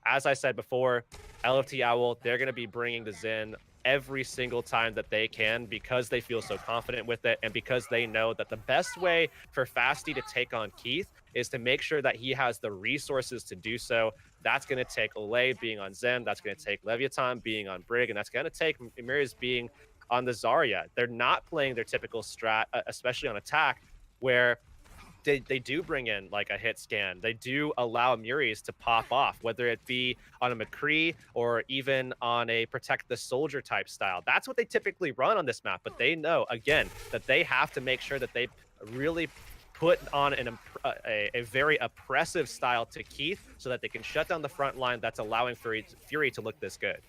as I said before, LFTOWL, they're going to be bringing the Zen every single time that they can because they feel so confident with it and because they know that the best way for Fasty to take on Keith is to make sure that he has the resources to do so. That's going to take Olay being on Zen. That's going to take Leviathan being on Brig. And that's going to take Emiris being on the Zarya. They're not playing their typical strat, especially on attack, where they do bring in like a hit scan. They do allow Muris to pop off, whether it be on a McCree or even on a protect the soldier type style. That's what they typically run on this map. But they know, again, that they have to make sure that they really put on a very oppressive style to Keith so that they can shut down the front line that's allowing Fury to look this good.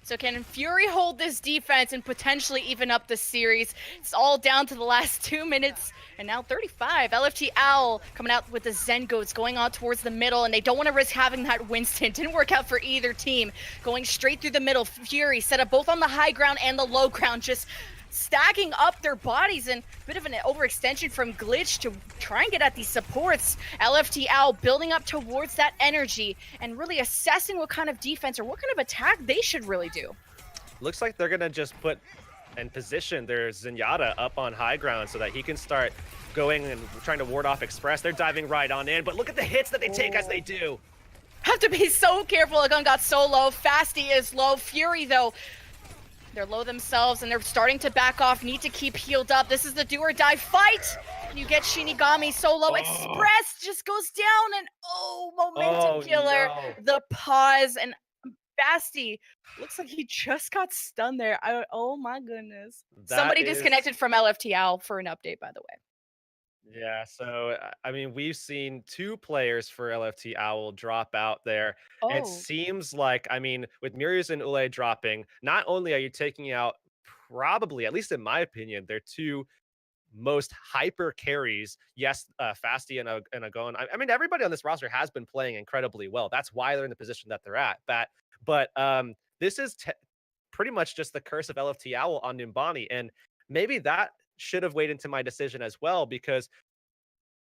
So can Fury hold this defense and potentially even up the series? It's all down to the last 2 minutes and now 35. LFTOWL coming out with the Zen Goats going on towards the middle, and they don't want to risk having that Winston. Didn't work out for either team. Going straight through the middle. Fury set up both on the high ground and the low ground, just stacking up their bodies, and a bit of an overextension from Glitch to try and get at these supports. LFTOWL building up towards that energy and really assessing what kind of defense or what kind of attack they should really do. Looks like they're gonna just put and position their Zenyatta up on high ground so that he can start going and trying to ward off Express. They're diving right on in, but look at the hits that they take as they do. Have to be so careful. The gun got so low. Fasty is low. Fury, though, they're low themselves, and they're starting to back off. Need to keep healed up. This is the do or die fight. You get Shinigami so low. Express just goes down, and momentum killer. No. The pause, and Fasty looks like he just got stunned there. Oh my goodness. Somebody disconnected from LFTOWL for an update, by the way. Yeah, so I mean, we've seen 2 players for LFTOWL drop out there. It seems like, I mean, with Muris and Ule dropping, not only are you taking out probably, at least in my opinion, their 2 most hyper carries. Yes, Fasty and Agon. I mean, everybody on this roster has been playing incredibly well. That's why they're in the position that they're at. But this is pretty much just the curse of LFTOWL on Numbani. And maybe that should have weighed into my decision as well, because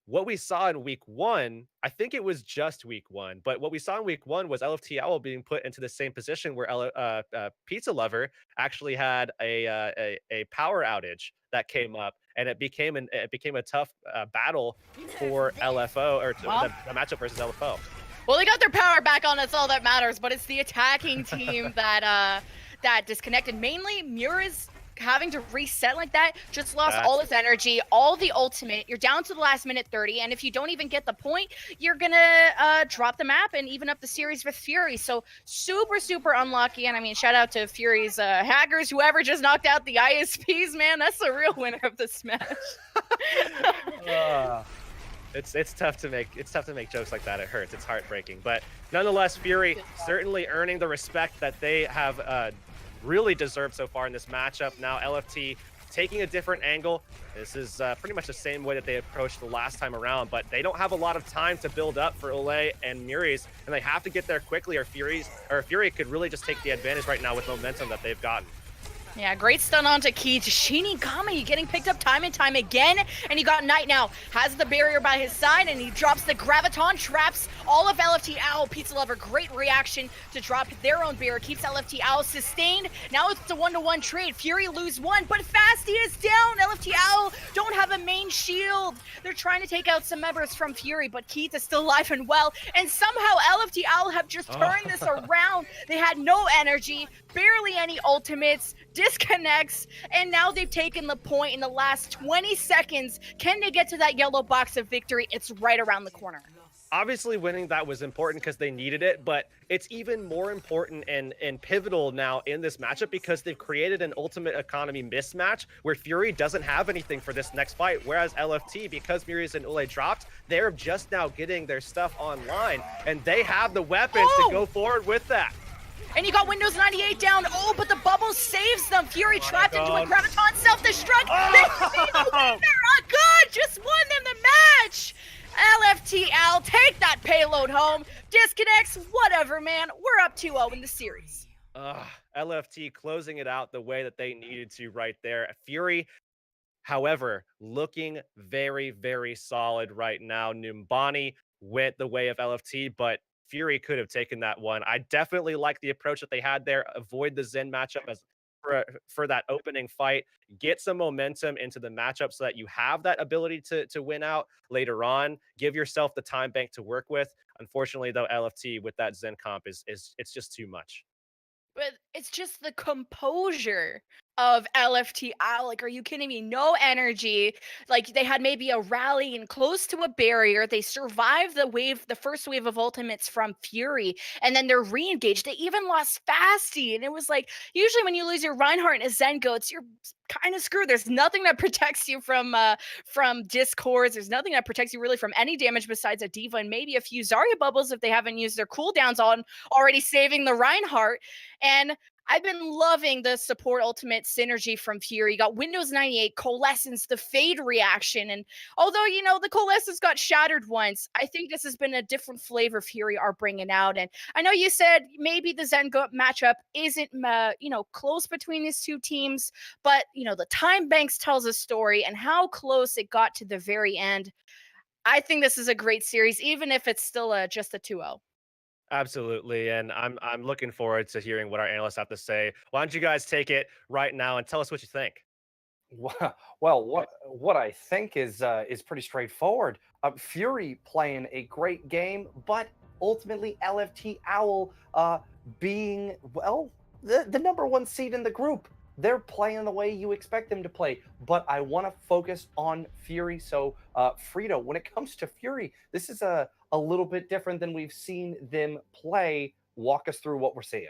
what we saw in week one, I think it was just week one, but what we saw in week one was LFTOWL being put into the same position where Pizza Lover actually had a power outage that came up, and it became a tough battle for LFO, or the matchup versus LFO. Well, they got their power back on. That's all that matters. But it's the attacking team that disconnected. Mainly, Mura's having to reset like that just lost all his energy, all the ultimate. You're down to the last minute 30, and if you don't even get the point, you're gonna drop the map and even up the series with Fury. So super unlucky. And I mean, shout out to Fury's hackers, whoever just knocked out the ISPs. Man, that's the real winner of this match. It's tough to make jokes like that. It hurts. It's heartbreaking. But nonetheless, Fury certainly earning the respect that they have really deserved so far in this matchup. Now LFT taking a different angle. This is pretty much the same way that they approached the last time around, but they don't have a lot of time to build up for Ole and Muris, and they have to get there quickly, or Fury could really just take the advantage right now with momentum that they've gotten. Yeah, great stun onto Key. Shinigami getting picked up time and time again. And you got Knight now. Has the barrier by his side, and he drops the Graviton, traps all of LFTOWL. Pizza Lover, great reaction to drop their own barrier. Keeps LFTOWL sustained. Now it's a 1-to-1 trade. Fury lose one, but Fasty is down. LFTOWL don't have a main shield. They're trying to take out some members from Fury, but Keith is still alive and well. And somehow LFTOWL have just turned this around. They had no energy, barely any ultimates, disconnects, and now they've taken the point in the last 20 seconds. Can they get to that yellow box of victory? It's right around the corner. Obviously, winning that was important because they needed it, but it's even more important and pivotal now in this matchup because they've created an ultimate economy mismatch where Fury doesn't have anything for this next fight, whereas LFT, because Murius and Ule dropped, they're just now getting their stuff online, and they have the weapons to go forward with that. And you got Windows 98 down. Oh, but the bubble saves them. Fury trapped into a Graviton self-destruct. They see the winner. Good, just won them the match. LFTOWL, take that payload home. Disconnects, whatever, man. We're up 2-0 in the series. LFT closing it out the way that they needed to right there. Fury, however, looking very solid right now. Numbani went the way of LFT, but Fury could have taken that one. I definitely like the approach that they had there. Avoid the Zen matchup as for that opening fight. Get some momentum into the matchup so that you have that ability to win out later on. Give yourself the time bank to work with. Unfortunately, though, LFT with that Zen comp is it's just too much. But it's just the composure of LFTOWL. Like, are you kidding me? No energy. Like, they had maybe a rally and close to a barrier. They survived the first wave of ultimates from Fury, and then they're re-engaged. They even lost Fasty, and it was like, usually when you lose your Reinhardt and a Zen Goats, you're kind of screwed. There's nothing that protects you from discords. There's nothing that protects you really from any damage besides a Diva and maybe a few Zarya bubbles if they haven't used their cooldowns on already saving the Reinhardt. And I've been loving the support ultimate synergy from Fury. You got Windows 98, Coalescence, the Fade reaction. And although, the Coalescence got shattered once, I think this has been a different flavor Fury are bringing out. And I know you said maybe the Zen matchup isn't, close between these two teams, but, the time banks tells a story and how close it got to the very end. I think this is a great series, even if it's still just a 2-0. Absolutely, and I'm looking forward to hearing what our analysts have to say. Why don't you guys take it right now and tell us what you think? Well, what I think is pretty straightforward. Fury playing a great game, but ultimately LFTOWL being the number one seed in the group. They're playing the way you expect them to play, but I want to focus on Fury. So, Frito, when it comes to Fury, this is a little bit different than we've seen them play. Walk us through what we're seeing.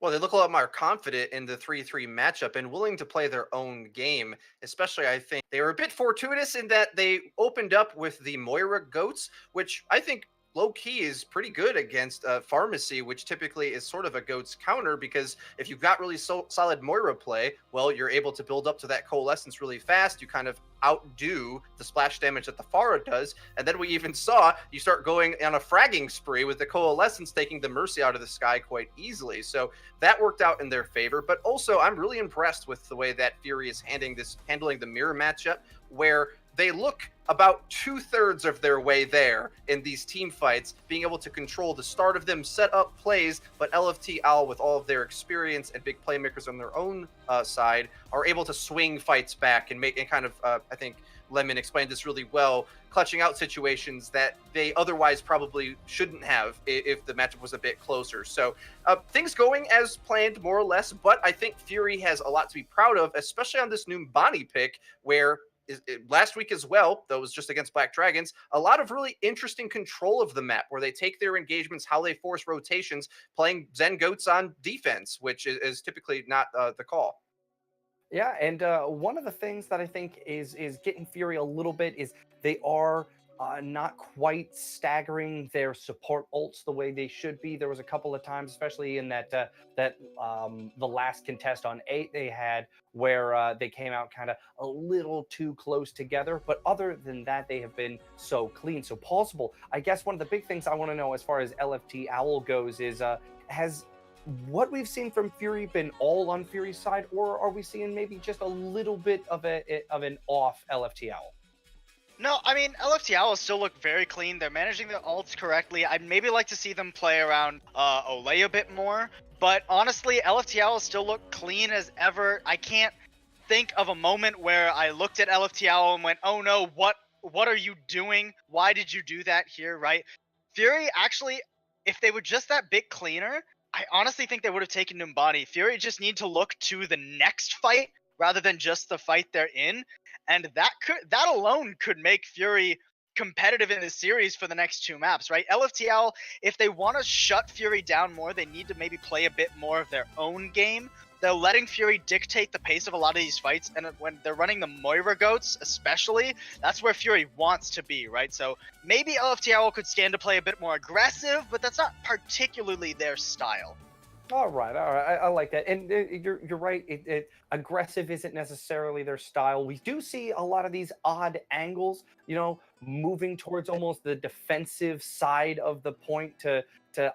Well, they look a lot more confident in the 3-3 matchup and willing to play their own game. Especially, I think they were a bit fortuitous in that they opened up with the Moira Goats, which I think low key is pretty good against Pharmacy, which typically is sort of a goat's counter, because if you've got really solid Moira play, well, you're able to build up to that Coalescence really fast. You kind of outdo the splash damage that the Pharah does. And then we even saw you start going on a fragging spree with the Coalescence taking the Mercy out of the sky quite easily. So that worked out in their favor. But also, I'm really impressed with the way that Fury is handling the mirror matchup, where they look about 2/3 of their way there in these team fights, being able to control the start of them, set up plays, but LFTOWL, with all of their experience and big playmakers on their own side, are able to swing fights back and make, and kind of, I think Lemon explained this really well, clutching out situations that they otherwise probably shouldn't have if the matchup was a bit closer. So things going as planned, more or less, but I think Fury has a lot to be proud of, especially on this new Bonnie pick, where last week as well, though it was just against Black Dragons, a lot of really interesting control of the map, where they take their engagements, how they force rotations, playing Zen Goats on defense, which is typically not the call. Yeah, and one of the things that I think is getting Fury a little bit is they are not quite staggering their support ults the way they should be. There was a couple of times, especially in that the last contest on 8 they had, where they came out kind of a little too close together. But other than that, they have been so clean, so possible. I guess one of the big things I want to know as far as LFTOWL goes is has what we've seen from Fury been all on Fury's side, or are we seeing maybe just a little bit of an off LFTOWL? No, I mean, LFTOWL still look very clean. They're managing their ults correctly. I'd maybe like to see them play around Olay a bit more. But honestly, LFTOWL still look clean as ever. I can't think of a moment where I looked at LFTOWL and went, oh no, what are you doing? Why did you do that here, right? Fury, actually, if they were just that bit cleaner, I honestly think they would have taken Numbani. Fury just need to look to the next fight rather than just the fight they're in. And that alone could make Fury competitive in this series for the next 2 maps, right? LFTOWL, if they want to shut Fury down more, they need to maybe play a bit more of their own game. They're letting Fury dictate the pace of a lot of these fights, and when they're running the Moira goats especially, that's where Fury wants to be, right? So maybe LFTOWL could stand to play a bit more aggressive, but that's not particularly their style. All right. I like that, and you're right. Aggressive isn't necessarily their style. We do see a lot of these odd angles, moving towards almost the defensive side of the point. To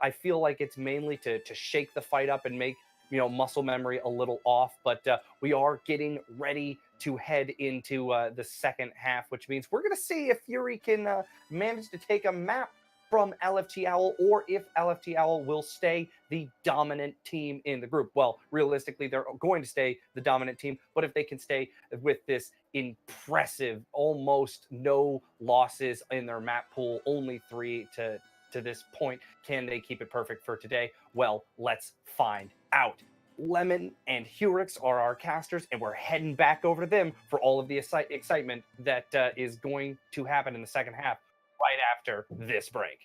I feel like it's mainly to shake the fight up and make muscle memory a little off. But we are getting ready to head into the second half, which means we're going to see if Fury can manage to take a map from LFTOWL, or if LFTOWL will stay the dominant team in the group. Well, realistically, they're going to stay the dominant team, but if they can stay with this impressive, almost no losses in their map pool, only 3 to this point, can they keep it perfect for today? Well, let's find out. Lemon and Hurix are our casters, and we're heading back over to them for all of the excitement that is going to happen in the second half, right after this break.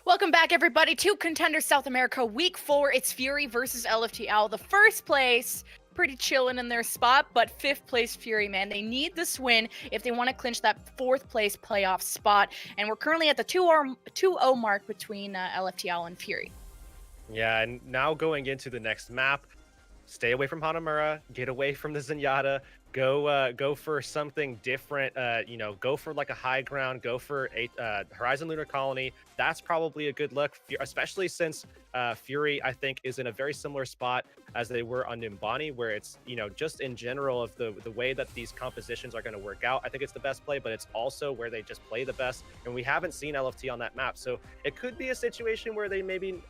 Welcome back, everybody, to Contenders South America Week 4. It's Fury versus LFTOWL. The first place, pretty chilling in their spot, but fifth place Fury, man. They need this win if they want to clinch that fourth place playoff spot. And we're currently at the 2-0 mark between LFTOWL and Fury. Yeah, and now going into the next map, stay away from Hanamura, get away from the Zenyatta, go for something different. Go for like a high ground, go for a Horizon Lunar Colony. That's probably a good look, especially since Fury, I think, is in a very similar spot as they were on Nimbani, where it's, just in general of the way that these compositions are going to work out. I think it's the best play, but it's also where they just play the best. And we haven't seen LFT on that map. So it could be a situation where they maybe,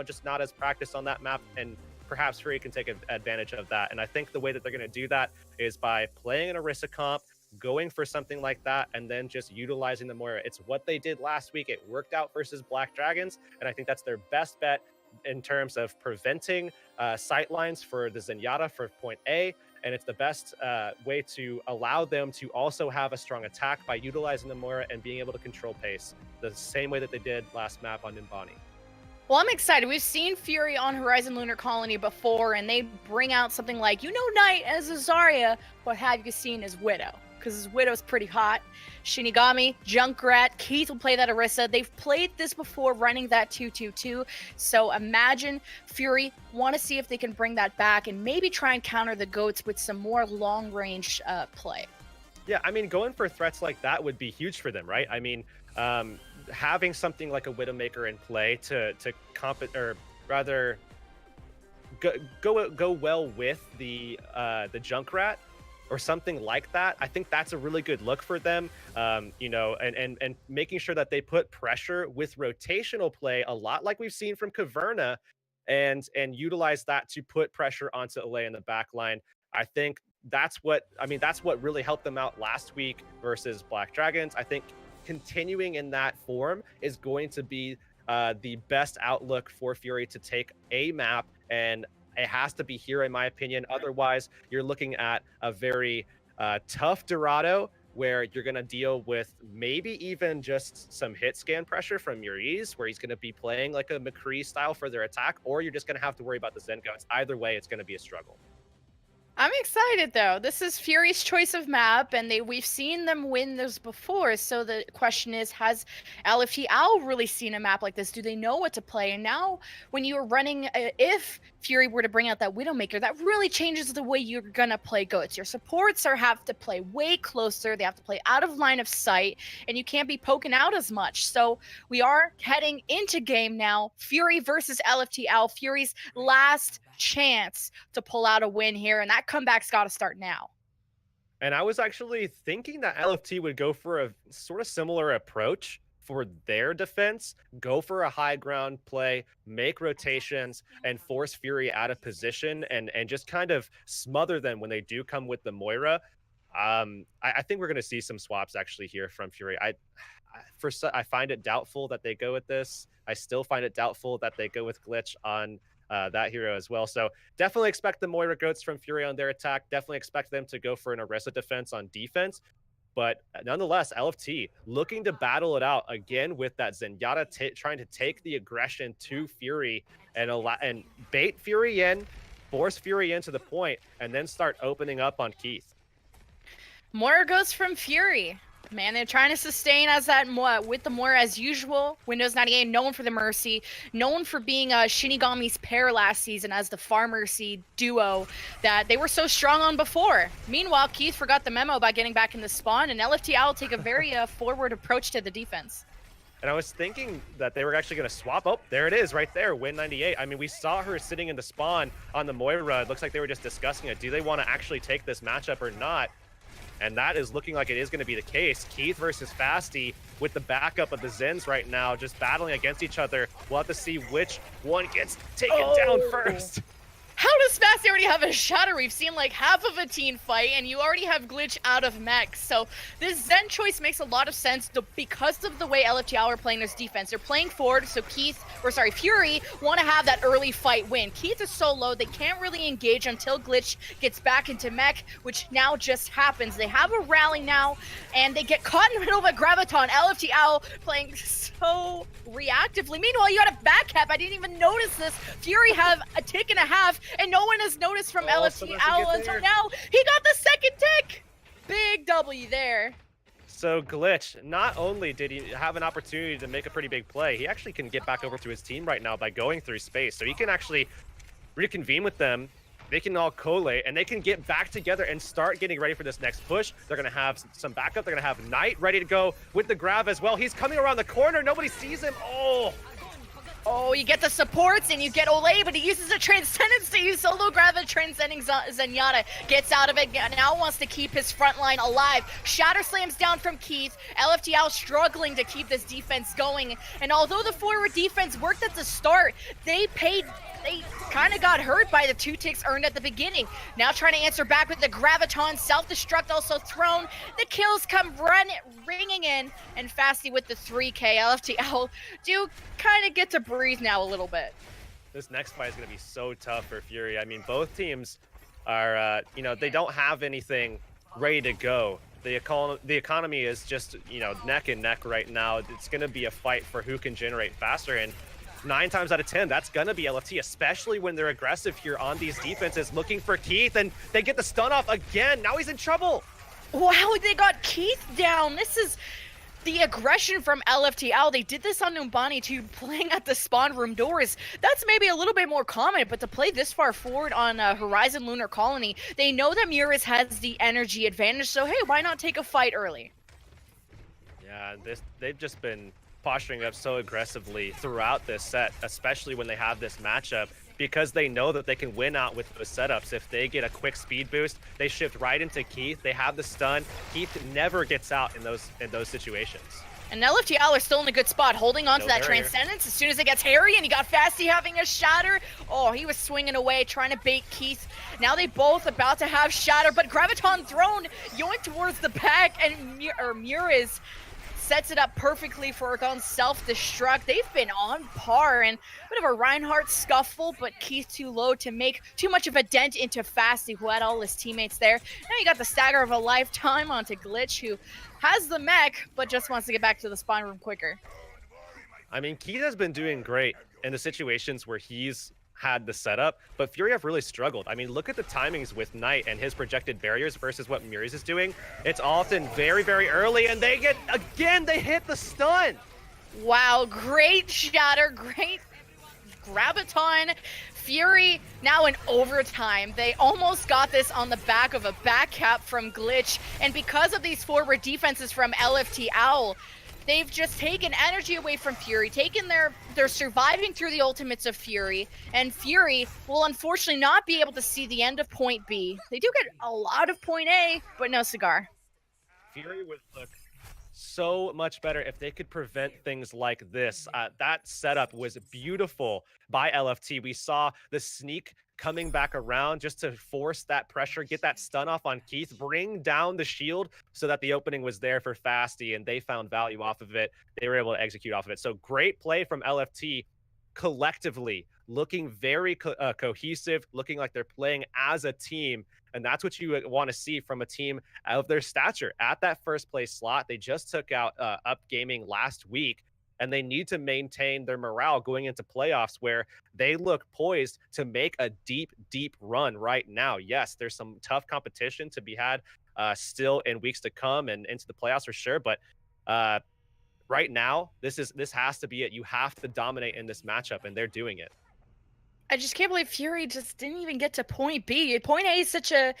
just not as practiced on that map, and perhaps Fury can take advantage of that. And I think the way that they're going to do that is by playing an Orisa comp, going for something like that, and then just utilizing the Moira. It's what they did last week. It worked out versus Black Dragons, and I think that's their best bet in terms of preventing sight lines for the Zenyatta for point A, and it's the best way to allow them to also have a strong attack by utilizing the Moira and being able to control pace, the same way that they did last map on Nimbani. Well, I'm excited. We've seen Fury on Horizon Lunar Colony before, and they bring out something like, Knight as a Zarya, but have you seen his Widow? Because his Widow's pretty hot. Shinigami, Junkrat, Keith will play that Orisa. They've played this before, running that 2-2-2. So imagine Fury want to see if they can bring that back and maybe try and counter the GOATs with some more long-range play. Yeah, I mean, going for threats like that would be huge for them, right? I mean, having something like a Widowmaker in play to go well with the Junkrat or something like that, I think that's a really good look for them. And making sure that they put pressure with rotational play, a lot like we've seen from Caverna, and utilize that to put pressure onto Alea in the back line. I think that's what really helped them out last week versus Black Dragons. I think continuing in that form is going to be the best outlook for Fury to take a map, and it has to be here, in my opinion. Otherwise, you're looking at a very tough Dorado, where you're going to deal with maybe even just some hit scan pressure from Uriz, where he's going to be playing like a McCree style for their attack, or you're just going to have to worry about the Zen Goats. Either way, it's going to be a struggle. I'm excited, though. This is Fury's choice of map, and we've seen them win this before. So the question is, has LFTOWL really seen a map like this? Do they know what to play? And now, when you're running, if Fury were to bring out that Widowmaker, that really changes the way you're gonna play GOATs. Your supports have to play way closer. They have to play out of line of sight, and you can't be poking out as much. So we are heading into game now. Fury versus LFTOWL. Fury's last chance to pull out a win here, and that comeback's got to start now. And I was actually thinking that LFT would go for a sort of similar approach for their defense, go for a high ground play, make rotations, and force Fury out of position, and just kind of smother them when they do come with the Moira. I think we're going to see some swaps actually here from Fury. I find it doubtful that they go with this. I still find it doubtful that they go with Glitch on that hero as well. So definitely expect the Moira Goats from Fury on their attack. Definitely expect them to go for an Orisa defense on defense. But nonetheless, LFT looking to battle it out again with that Zenyatta trying to take the aggression to Fury and bait Fury in, force Fury into the point, and then start opening up on Keith. Moira goes from Fury. Man, they're trying to sustain as that with the more as usual. Windows 98 known for the Mercy, known for being Shinigami's pair last season as the Farmercy duo that they were so strong on before. Meanwhile, Keith forgot the memo about getting back in the spawn, and LFTOWL take a very forward approach to the defense. And I was thinking that they were actually going to swap. Oh, there it is right there, Win 98. I mean, we saw her sitting in the spawn on the Moira. It looks like they were just discussing it. Do they want to actually take this matchup or not? And that is looking like it is going to be the case. Keith versus Fasty with the backup of the Zens right now, just battling against each other. We'll have to see which one gets taken down first. How does Fasty already have a shatter? We've seen like half of a team fight, and you already have Glitch out of mech. So this Zen choice makes a lot of sense because of the way LFTOWL are playing this defense. They're playing forward, so Fury want to have that early fight win. Keith is so low, they can't really engage until Glitch gets back into mech, which now just happens. They have a rally now, and they get caught in the middle of a Graviton. LFTOWL playing so reactively. Meanwhile, you got a back cap. I didn't even notice this. Fury have a tick and a half, and no one has noticed from LFTOWL until now. He got the second tick. Big W there. So Glitch, not only did he have an opportunity to make a pretty big play, he actually can get back over to his team right now by going through space. So he can actually reconvene with them. They can all collate, and they can get back together and start getting ready for this next push. They're going to have some backup. They're going to have Knight ready to go with the grab as well. He's coming around the corner. Nobody sees him. Oh, you get the supports and you get Olay, but he uses a Transcendence to use solo grab and Transcending Zenyatta. Gets out of it, now wants to keep his front line alive. Shatter slams down from Keith. LFTOWL struggling to keep this defense going. And although the forward defense worked at the start, they kind of got hurt by the 2 ticks earned at the beginning. Now trying to answer back with the Graviton, self-destruct also thrown. The kills come ringing in, and Fasty with the 3K. LFTOWL do kind of get to breathe now a little bit. This next fight is going to be so tough for Fury. I mean, both teams are, they don't have anything ready to go. The economy is just, neck and neck right now. It's going to be a fight for who can generate faster, and 9 times out of 10, that's going to be LFT, especially when they're aggressive here on these defenses, looking for Keith, and they get the stun off again. Now he's in trouble. Wow, they got Keith down. This is the aggression from LFTOWL. They did this on Numbani too, playing at the spawn room doors. That's maybe a little bit more common, but to play this far forward on Horizon Lunar Colony, they know that Muris has the energy advantage, so hey, why not take a fight early? Yeah, they've just been posturing up so aggressively throughout this set, especially when they have this matchup, because they know that they can win out with those setups. If they get a quick speed boost, they shift right into Keith. They have the stun. Keith never gets out in those situations. And LFTOWL are still in a good spot, holding on to that barrier. Transcendence as soon as it gets hairy, and you got Fasty having a shatter. Oh, he was swinging away, trying to bait Keith. Now they both about to have shatter, but Graviton thrown, yoink towards the back, and Muris sets it up perfectly for Orgon's self-destruct. They've been on par, and a bit of a Reinhardt scuffle, but Keith too low to make too much of a dent into Fasty, who had all his teammates there. Now you got the stagger of a lifetime onto Glitch, who has the mech, but just wants to get back to the spawn room quicker. I mean, Keith has been doing great in the situations where he's had the setup, but Fury have really struggled. I mean, look at the timings with Knight and his projected barriers versus what Muris is doing. It's often very, very early, and they hit the stun. Wow, great shatter, great Graviton. Fury now in overtime. They almost got this on the back of a back cap from Glitch, and because of these forward defenses from LFTOWL, they've just taken energy away from Fury, they're surviving through the ultimates of Fury, and Fury will unfortunately not be able to see the end of point B. They do get a lot of point A, but no cigar. Fury would look so much better if they could prevent things like this. That setup was beautiful by LFT. We saw the sneak coming back around just to force that pressure, get that stun off on Keith, bring down the shield so that the opening was there for Fasty, and they found value off of it. They were able to execute off of it. So great play from LFT collectively, looking very cohesive, looking like they're playing as a team. And that's what you want to see from a team of their stature. At that first place slot, they just took out Up Gaming last week, and they need to maintain their morale going into playoffs where they look poised to make a deep, deep run right now. Yes, there's some tough competition to be had still in weeks to come and into the playoffs for sure. But right now, this has to be it. You have to dominate in this matchup, and they're doing it. I just can't believe Fury just didn't even get to point B. Point A is such a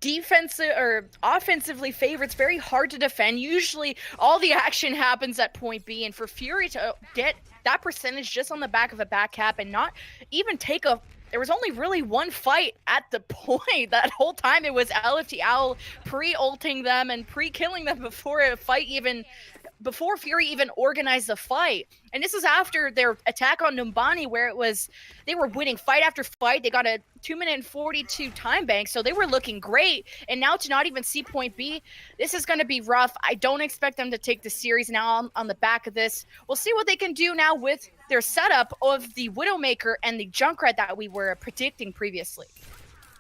defensive or offensively favored. It's very hard to defend. Usually all the action happens at point B, and for Fury to get that percentage just on the back of a back cap and not even take a there was only really one fight at the point. That whole time it was LFTOWL pre-ulting them and pre-killing them before Fury even organized the fight. And this was after their attack on Numbani, where they were winning fight after fight. They got a 2-minute and 42 time bank, so they were looking great. And now to not even see point B, this is going to be rough. I don't expect them to take the series now on the back of this. We'll see what they can do now with their setup of the Widowmaker and the Junkrat that we were predicting previously.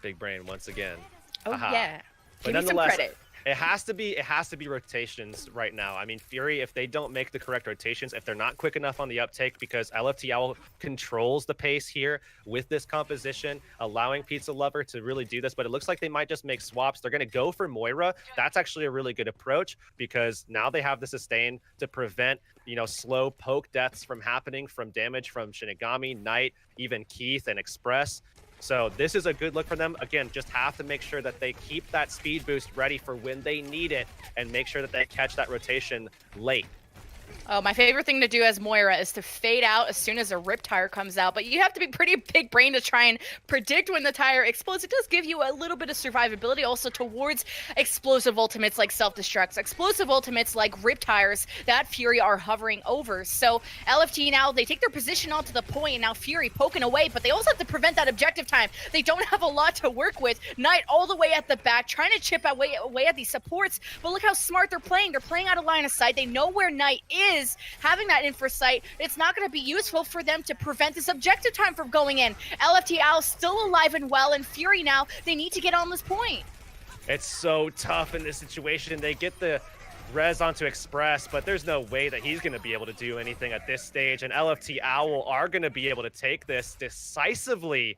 Big brain once again. Oh, yeah. But Give me some credit. It has to be rotations right now. I mean, Fury, if they don't make the correct rotations, if they're not quick enough on the uptake, because LFTOWL controls the pace here with this composition, allowing Pizza Lover to really do this, but it looks like they might just make swaps. They're going to go for Moira. That's actually a really good approach, because now they have the sustain to prevent, slow poke deaths from happening from damage from Shinigami, Knight, even Keith and Express. So this is a good look for them. Again, just have to make sure that they keep that speed boost ready for when they need it and make sure that they catch that rotation late. Oh, my favorite thing to do as Moira is to fade out as soon as a rip tire comes out, but you have to be pretty big brain to try and predict when the tire explodes. It does give you a little bit of survivability also towards explosive ultimates like self-destructs, explosive ultimates like rip tires that Fury are hovering over. So LFT now, they take their position onto the point, and now Fury poking away, but they also have to prevent that objective time. They don't have a lot to work with. Knight all the way at the back, trying to chip away at these supports, but look how smart they're playing. They're playing out of line of sight. They know where Knight is. Having that infra sight, it's not going to be useful for them to prevent this objective time from going in. LFTOWL still alive and well, and Fury now, they need to get on this point. It's so tough in this situation. They get the res onto Express, but there's no way that he's going to be able to do anything at this stage, and LFTOWL are going to be able to take this decisively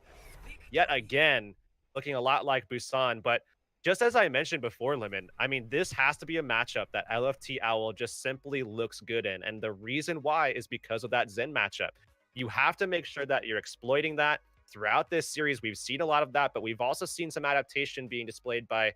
yet again, looking a lot like Busan. But just as I mentioned before, Lemon, I mean, this has to be a matchup that LFTOWL just simply looks good in. And the reason why is because of that Zen matchup. You have to make sure that you're exploiting that throughout this series. We've seen a lot of that, but we've also seen some adaptation being displayed by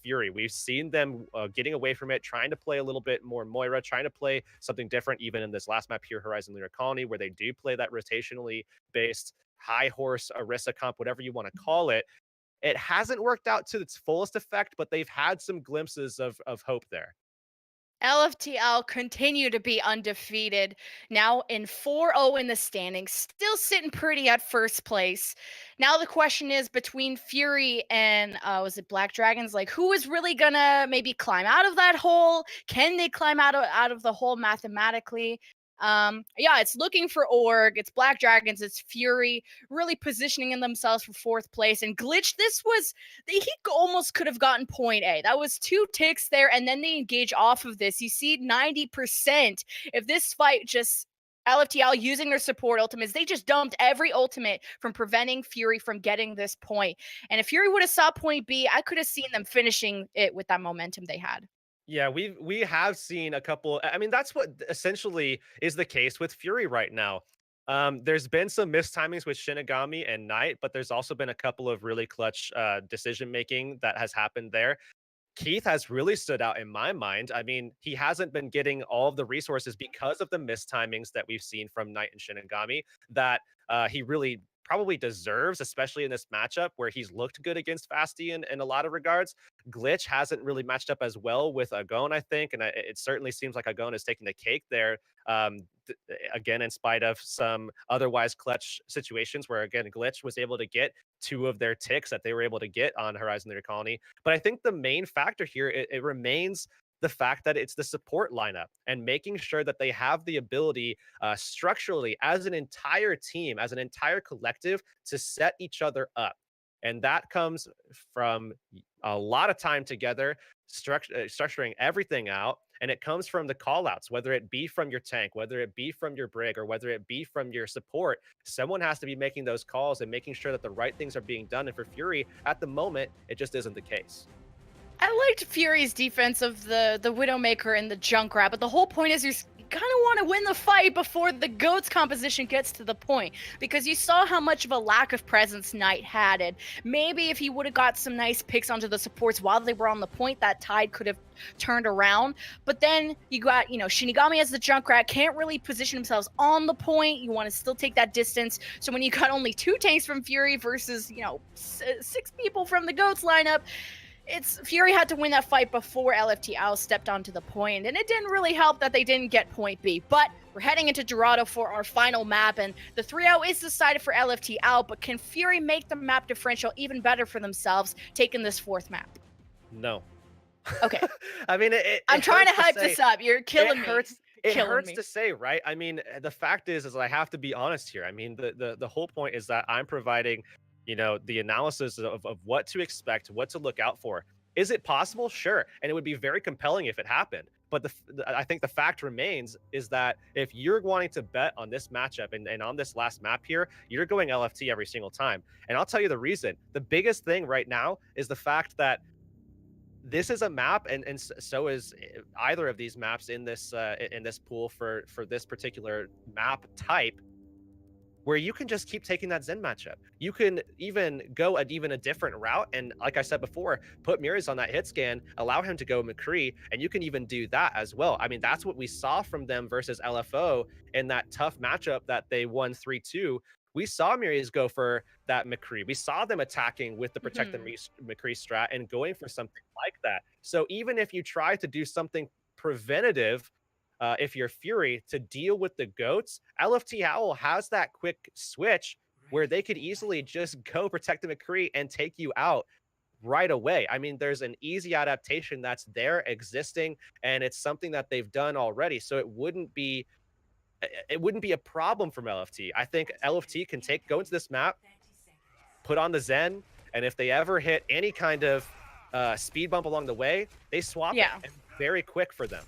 Fury. We've seen them getting away from it, trying to play a little bit more Moira, trying to play something different, even in this last map here, Horizon Lunar Colony, where they do play that rotationally based high horse Orisa comp, whatever you want to call it. It hasn't worked out to its fullest effect, but they've had some glimpses of hope there. LFTOWL continue to be undefeated, now in 4-0 in the standings, still sitting pretty at first place. Now the question is between Fury and, was it Black Dragons? Like, who is really gonna maybe climb out of that hole? Can they climb out of the hole mathematically? Yeah, it's looking for Org, it's Black Dragons, it's Fury, really positioning in themselves for fourth place. And Glitch, he almost could have gotten point A. That was 2 ticks there, and then they engage off of this. You see 90%. If this fight just LFTOWL using their support ultimates, they just dumped every ultimate from preventing Fury from getting this point. And if Fury would have saw point B, I could have seen them finishing it with that momentum they had. Yeah, we have seen a couple. I mean, that's what essentially is the case with Fury right now. There's been some mistimings with Shinigami and Knight, but there's also been a couple of really clutch decision making that has happened there. Keith has really stood out in my mind. I mean, he hasn't been getting all of the resources because of the mistimings that we've seen from Knight and Shinigami that he really probably deserves, especially in this matchup where he's looked good against Fasti in a lot of regards. Glitch hasn't really matched up as well with Agon, I think, and it certainly seems like Agon is taking the cake there. Again, in spite of some otherwise clutch situations where, again, Glitch was able to get 2 of their ticks that they were able to get on Horizon Lunar Colony. But I think the main factor here, it remains the fact that it's the support lineup and making sure that they have the ability structurally as an entire team, as an entire collective, to set each other up. And that comes from a lot of time together, structuring everything out. And it comes from the callouts, whether it be from your tank, whether it be from your brig, or whether it be from your support. Someone has to be making those calls and making sure that the right things are being done. And for Fury, at the moment, it just isn't the case. I liked Fury's defense of the Widowmaker and the Junkrat, but the whole point is you kind of want to win the fight before the GOATS composition gets to the point, because you saw how much of a lack of presence Knight had. And maybe if he would have got some nice picks onto the supports while they were on the point, that tide could have turned around. But then you got, Shinigami as the Junkrat, can't really position themselves on the point. You want to still take that distance. So when you got only 2 tanks from Fury versus, 6 people from the GOATS lineup, Fury had to win that fight before LFTOWL stepped onto the point, and it didn't really help that they didn't get point B. But we're heading into Dorado for our final map, and the 3-0 is decided for LFTOWL, but can Fury make the map differential even better for themselves, taking this 4th map? No. Okay. I mean, I'm trying to hype this up. You're killing me. It hurts to say, right? I mean, the fact is I have to be honest here. I mean, the whole point is that I'm providing, the analysis of what to expect, what to look out for. Is it possible? Sure. And it would be very compelling if it happened. But I think the fact remains is that if you're wanting to bet on this matchup and on this last map here, you're going LFT every single time. And I'll tell you the reason. The biggest thing right now is the fact that this is a map, and so is either of these maps in this pool for this particular map type, where you can just keep taking that Zen matchup. You can even go a different route, and like I said before, put Mirrors on that hit scan, allow him to go McCree, and you can even do that as well. I mean, that's what we saw from them versus LFO in that tough matchup that they won 3-2. We saw Mirrors go for that McCree. We saw them attacking with the Protect the McCree strat and going for something like that. So even if you try to do something preventative, if you're Fury, to deal with the GOATs, LFTOWL has that quick switch where they could easily just go Protect the McCree and take you out right away. I mean, there's an easy adaptation that's there existing, and it's something that they've done already. So it wouldn't be a problem from LFT. I think LFT can go into this map, put on the Zen, and if they ever hit any kind of speed bump along the way, they swap it. And very quick for them.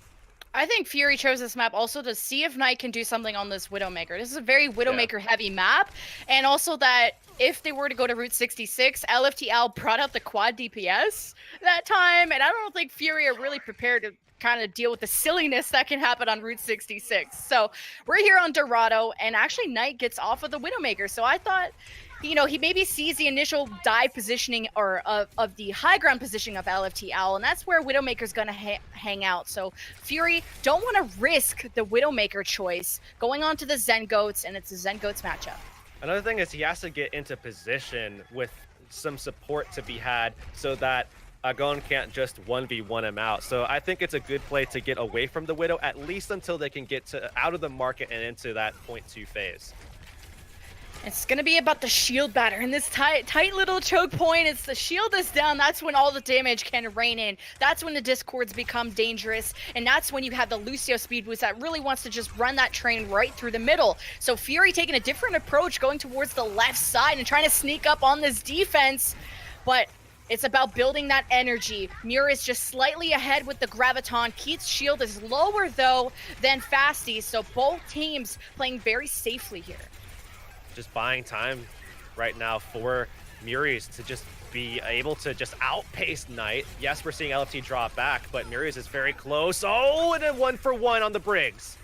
I think Fury chose this map also to see if Knight can do something on this Widowmaker. This is a very Widowmaker heavy map, and also that if they were to go to Route 66, LFTOWL brought out the quad DPS that time, and I don't think Fury are really prepared to kind of deal with the silliness that can happen on Route 66. So we're here on Dorado, and actually Knight gets off of the Widowmaker. So I thought, he maybe sees the initial dive positioning or of the high ground positioning of LFTOWL, and that's where Widowmaker's going to hang out. So Fury don't want to risk the Widowmaker choice going on to the Zen Goats, and it's a Zen Goats matchup. Another thing is he has to get into position with some support to be had so that Agon can't just 1v1 him out. So I think it's a good play to get away from the Widow, at least until they can get out of the market and into that .2 phase. It's going to be about the shield batter in this tight little choke point. It's the shield is down. That's when all the damage can rain in. That's when the discords become dangerous. And that's when you have the Lucio speed boost that really wants to just run that train right through the middle. So Fury taking a different approach, going towards the left side and trying to sneak up on this defense. But it's about building that energy. Mira is just slightly ahead with the Graviton. Keith's shield is lower, though, than Fasty's. So both teams playing very safely here. Just buying time right now for Muri's to just be able to just outpace Knight. Yes, we're seeing LFT draw back, but Muri's is very close. Oh, and a 1-for-1 on the Briggs.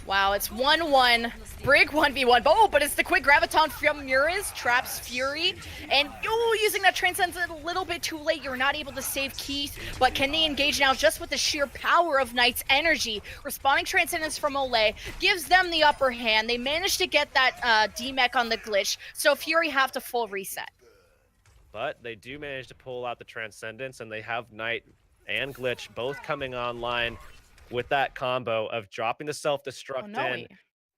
Wow, it's 1-1. Brig 1v1. But it's the quick Graviton from Muriz, traps Fury. And using that Transcendence a little bit too late. You're not able to save Keith. But can they engage now just with the sheer power of Knight's energy? Respawning Transcendence from Olay gives them the upper hand. They managed to get that D-Mech on the glitch. So Fury have to full reset. But they do manage to pull out the Transcendence, and they have Knight and Glitch both coming online with that combo of dropping the self-destruct in.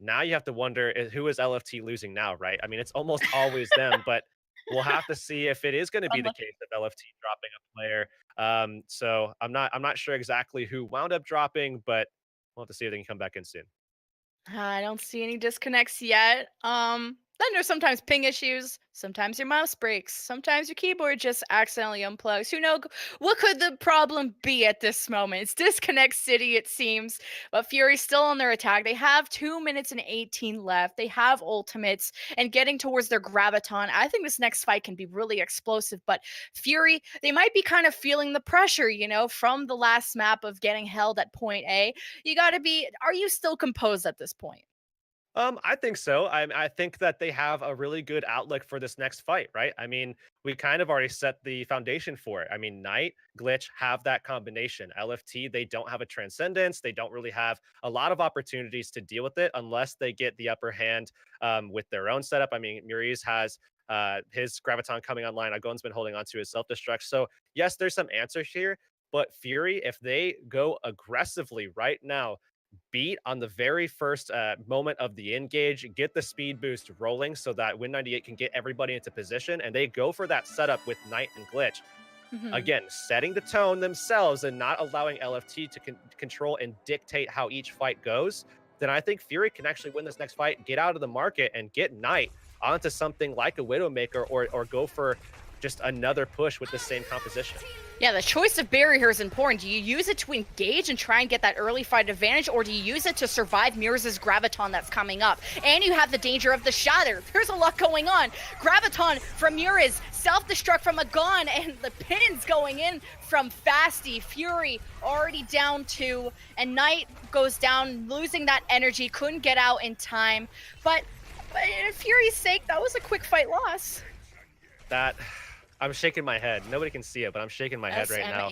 Now you have to wonder, who is LFT losing now, right? I mean, it's almost always them, but we'll have to see if it is going to be the case of LFT dropping a player. So I'm not sure exactly who wound up dropping, but we'll have to see if they can come back in soon. I don't see any disconnects yet. Then there's sometimes ping issues, sometimes your mouse breaks, sometimes your keyboard just accidentally unplugs. Who knows? What could the problem be at this moment? It's disconnect city, it seems. But Fury's still on their attack. They have 2 minutes and 18 left. They have ultimates and getting towards their graviton. I think this next fight can be really explosive. But Fury, they might be kind of feeling the pressure, from the last map of getting held at point A. Are you still composed at this point? I think so. I think that they have a really good outlook for this next fight, right? I mean, we kind of already set the foundation for it. I mean, Knight, Glitch have that combination. LFT, they don't have a transcendence. They don't really have a lot of opportunities to deal with it unless they get the upper hand with their own setup. I mean, Muriz has his graviton coming online. Agon's been holding on to his self-destruct. So yes, there's some answers here. But Fury, if they go aggressively right now, beat on the very first moment of the engage, get the speed boost rolling so that Win98 can get everybody into position, and they go for that setup with Knight and Glitch. Again, setting the tone themselves and not allowing LFT to control and dictate how each fight goes, then I think Fury can actually win this next fight, get out of the market, and get Knight onto something like a Widowmaker or go for just another push with the same composition. Yeah, the choice of barrier is important. Do you use it to engage and try and get that early fight advantage, or do you use it to survive Muriz's graviton that's coming up? And you have the danger of the shatter. There's a lot going on. Graviton from Muriz, self-destruct from Agon, and the pins going in from Fasty. Fury already down 2, and Knight goes down, losing that energy, couldn't get out in time. But in Fury's sake, that was a quick fight loss. I'm shaking my head. Nobody can see it, but I'm shaking my head right now.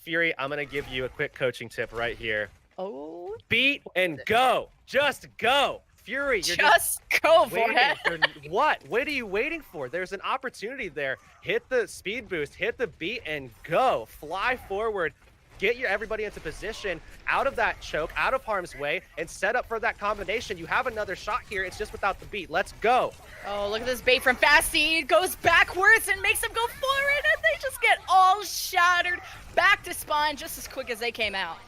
Fury, I'm going to give you a quick coaching tip right here. Oh. Beat and go. Just go. Fury, you're just go for it. What? What are you waiting for? There's an opportunity there. Hit the speed boost, hit the beat, and go. Fly forward. Get everybody into position, out of that choke, out of harm's way, and set up for that combination. You have another shot here. It's just without the beat. Let's go. Oh, look at this bait from Fasty. It goes backwards and makes them go forward, and they just get all shattered back to spawn just as quick as they came out.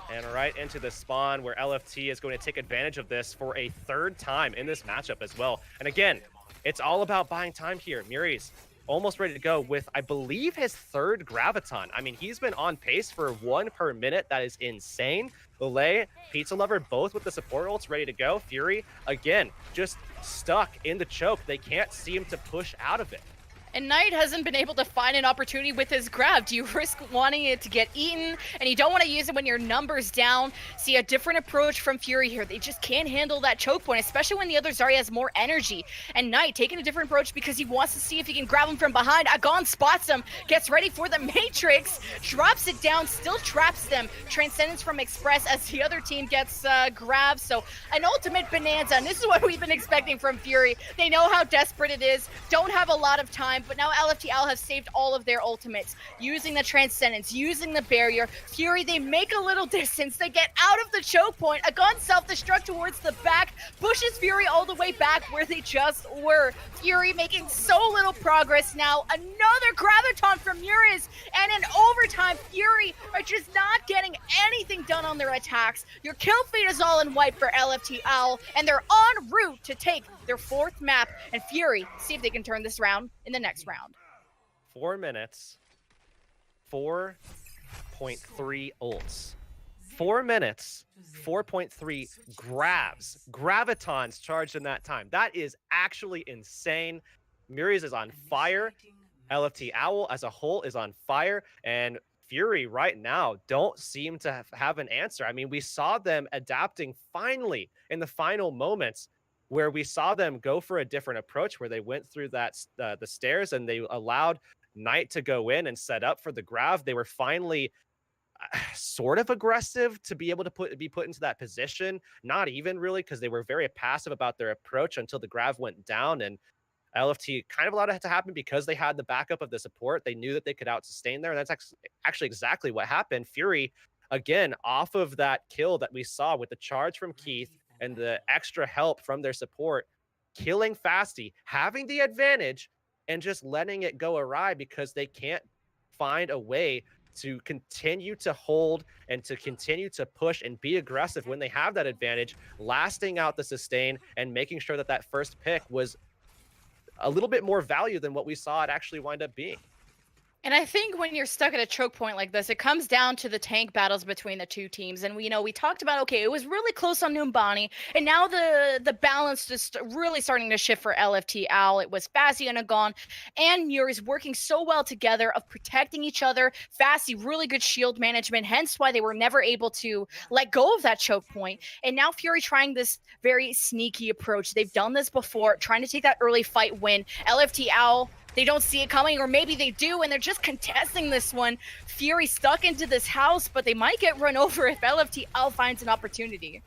And right into the spawn where LFT is going to take advantage of this for a third time in this matchup as well. And again, it's all about buying time here. Muriz almost ready to go with, I believe, his third graviton. I mean, he's been on pace for 1 per minute. That is insane. Lele, Pizza Lover, both with the support ults ready to go. Fury, again, just stuck in the choke. They can't seem to push out of it. And Knight hasn't been able to find an opportunity with his grab. Do you risk wanting it to get eaten? And you don't want to use it when your number's down. See a different approach from Fury here. They just can't handle that choke point, especially when the other Zarya has more energy. And Knight taking a different approach because he wants to see if he can grab him from behind. Agon spots him, gets ready for the Matrix, drops it down, still traps them. Transcendence from Express as the other team gets grabbed. So an ultimate bonanza, and this is what we've been expecting from Fury. They know how desperate it is, don't have a lot of time, but now LFTOWL have saved all of their ultimates, using the Transcendence, using the barrier. Fury, they make a little distance, they get out of the choke point. Agon self-destruct towards the back, pushes Fury all the way back where they just were. Fury making so little progress now. Another graviton from Muriz, and in overtime, Fury are just not getting anything done on their attacks. Your kill feed is all in white for LFTOWL, and they're en route to take their 4th map. And Fury, see if they can turn this round in the next round. 4 minutes, 4.3 ults. 4 minutes, 4.3 grabs. Gravitons charged in that time. That is actually insane. Muriz is on fire. LFTOWL as a whole is on fire. And Fury right now don't seem to have an answer. I mean, we saw them adapting finally in the final moments, where we saw them go for a different approach, where they went through that the stairs and they allowed Knight to go in and set up for the grab. They were finally sort of aggressive to be able to be put into that position. Not even really, because they were very passive about their approach until the grab went down, and LFT kind of allowed it to happen because they had the backup of the support. They knew that they could out-sustain there, and that's actually exactly what happened. Fury, again, off of that kill that we saw with the charge from Keith and the extra help from their support, killing Fasty, having the advantage, and just letting it go awry because they can't find a way to continue to hold and to continue to push and be aggressive when they have that advantage, lasting out the sustain and making sure that that first pick was a little bit more value than what we saw it actually wind up being. And I think when you're stuck at a choke point like this, it comes down to the tank battles between the two teams. And we talked about, okay, it was really close on Numbani, and now the balance just really starting to shift for LFTOWL. It was Fassi and Agon and Yuri's working so well together of protecting each other. Fassi, really good shield management, hence why they were never able to let go of that choke point. And now Fury trying this very sneaky approach. They've done this before, trying to take that early fight win. LFTOWL, they don't see it coming, or maybe they do, and they're just contesting this one. Fury stuck into this house, but they might get run over if LFTOWL finds an opportunity.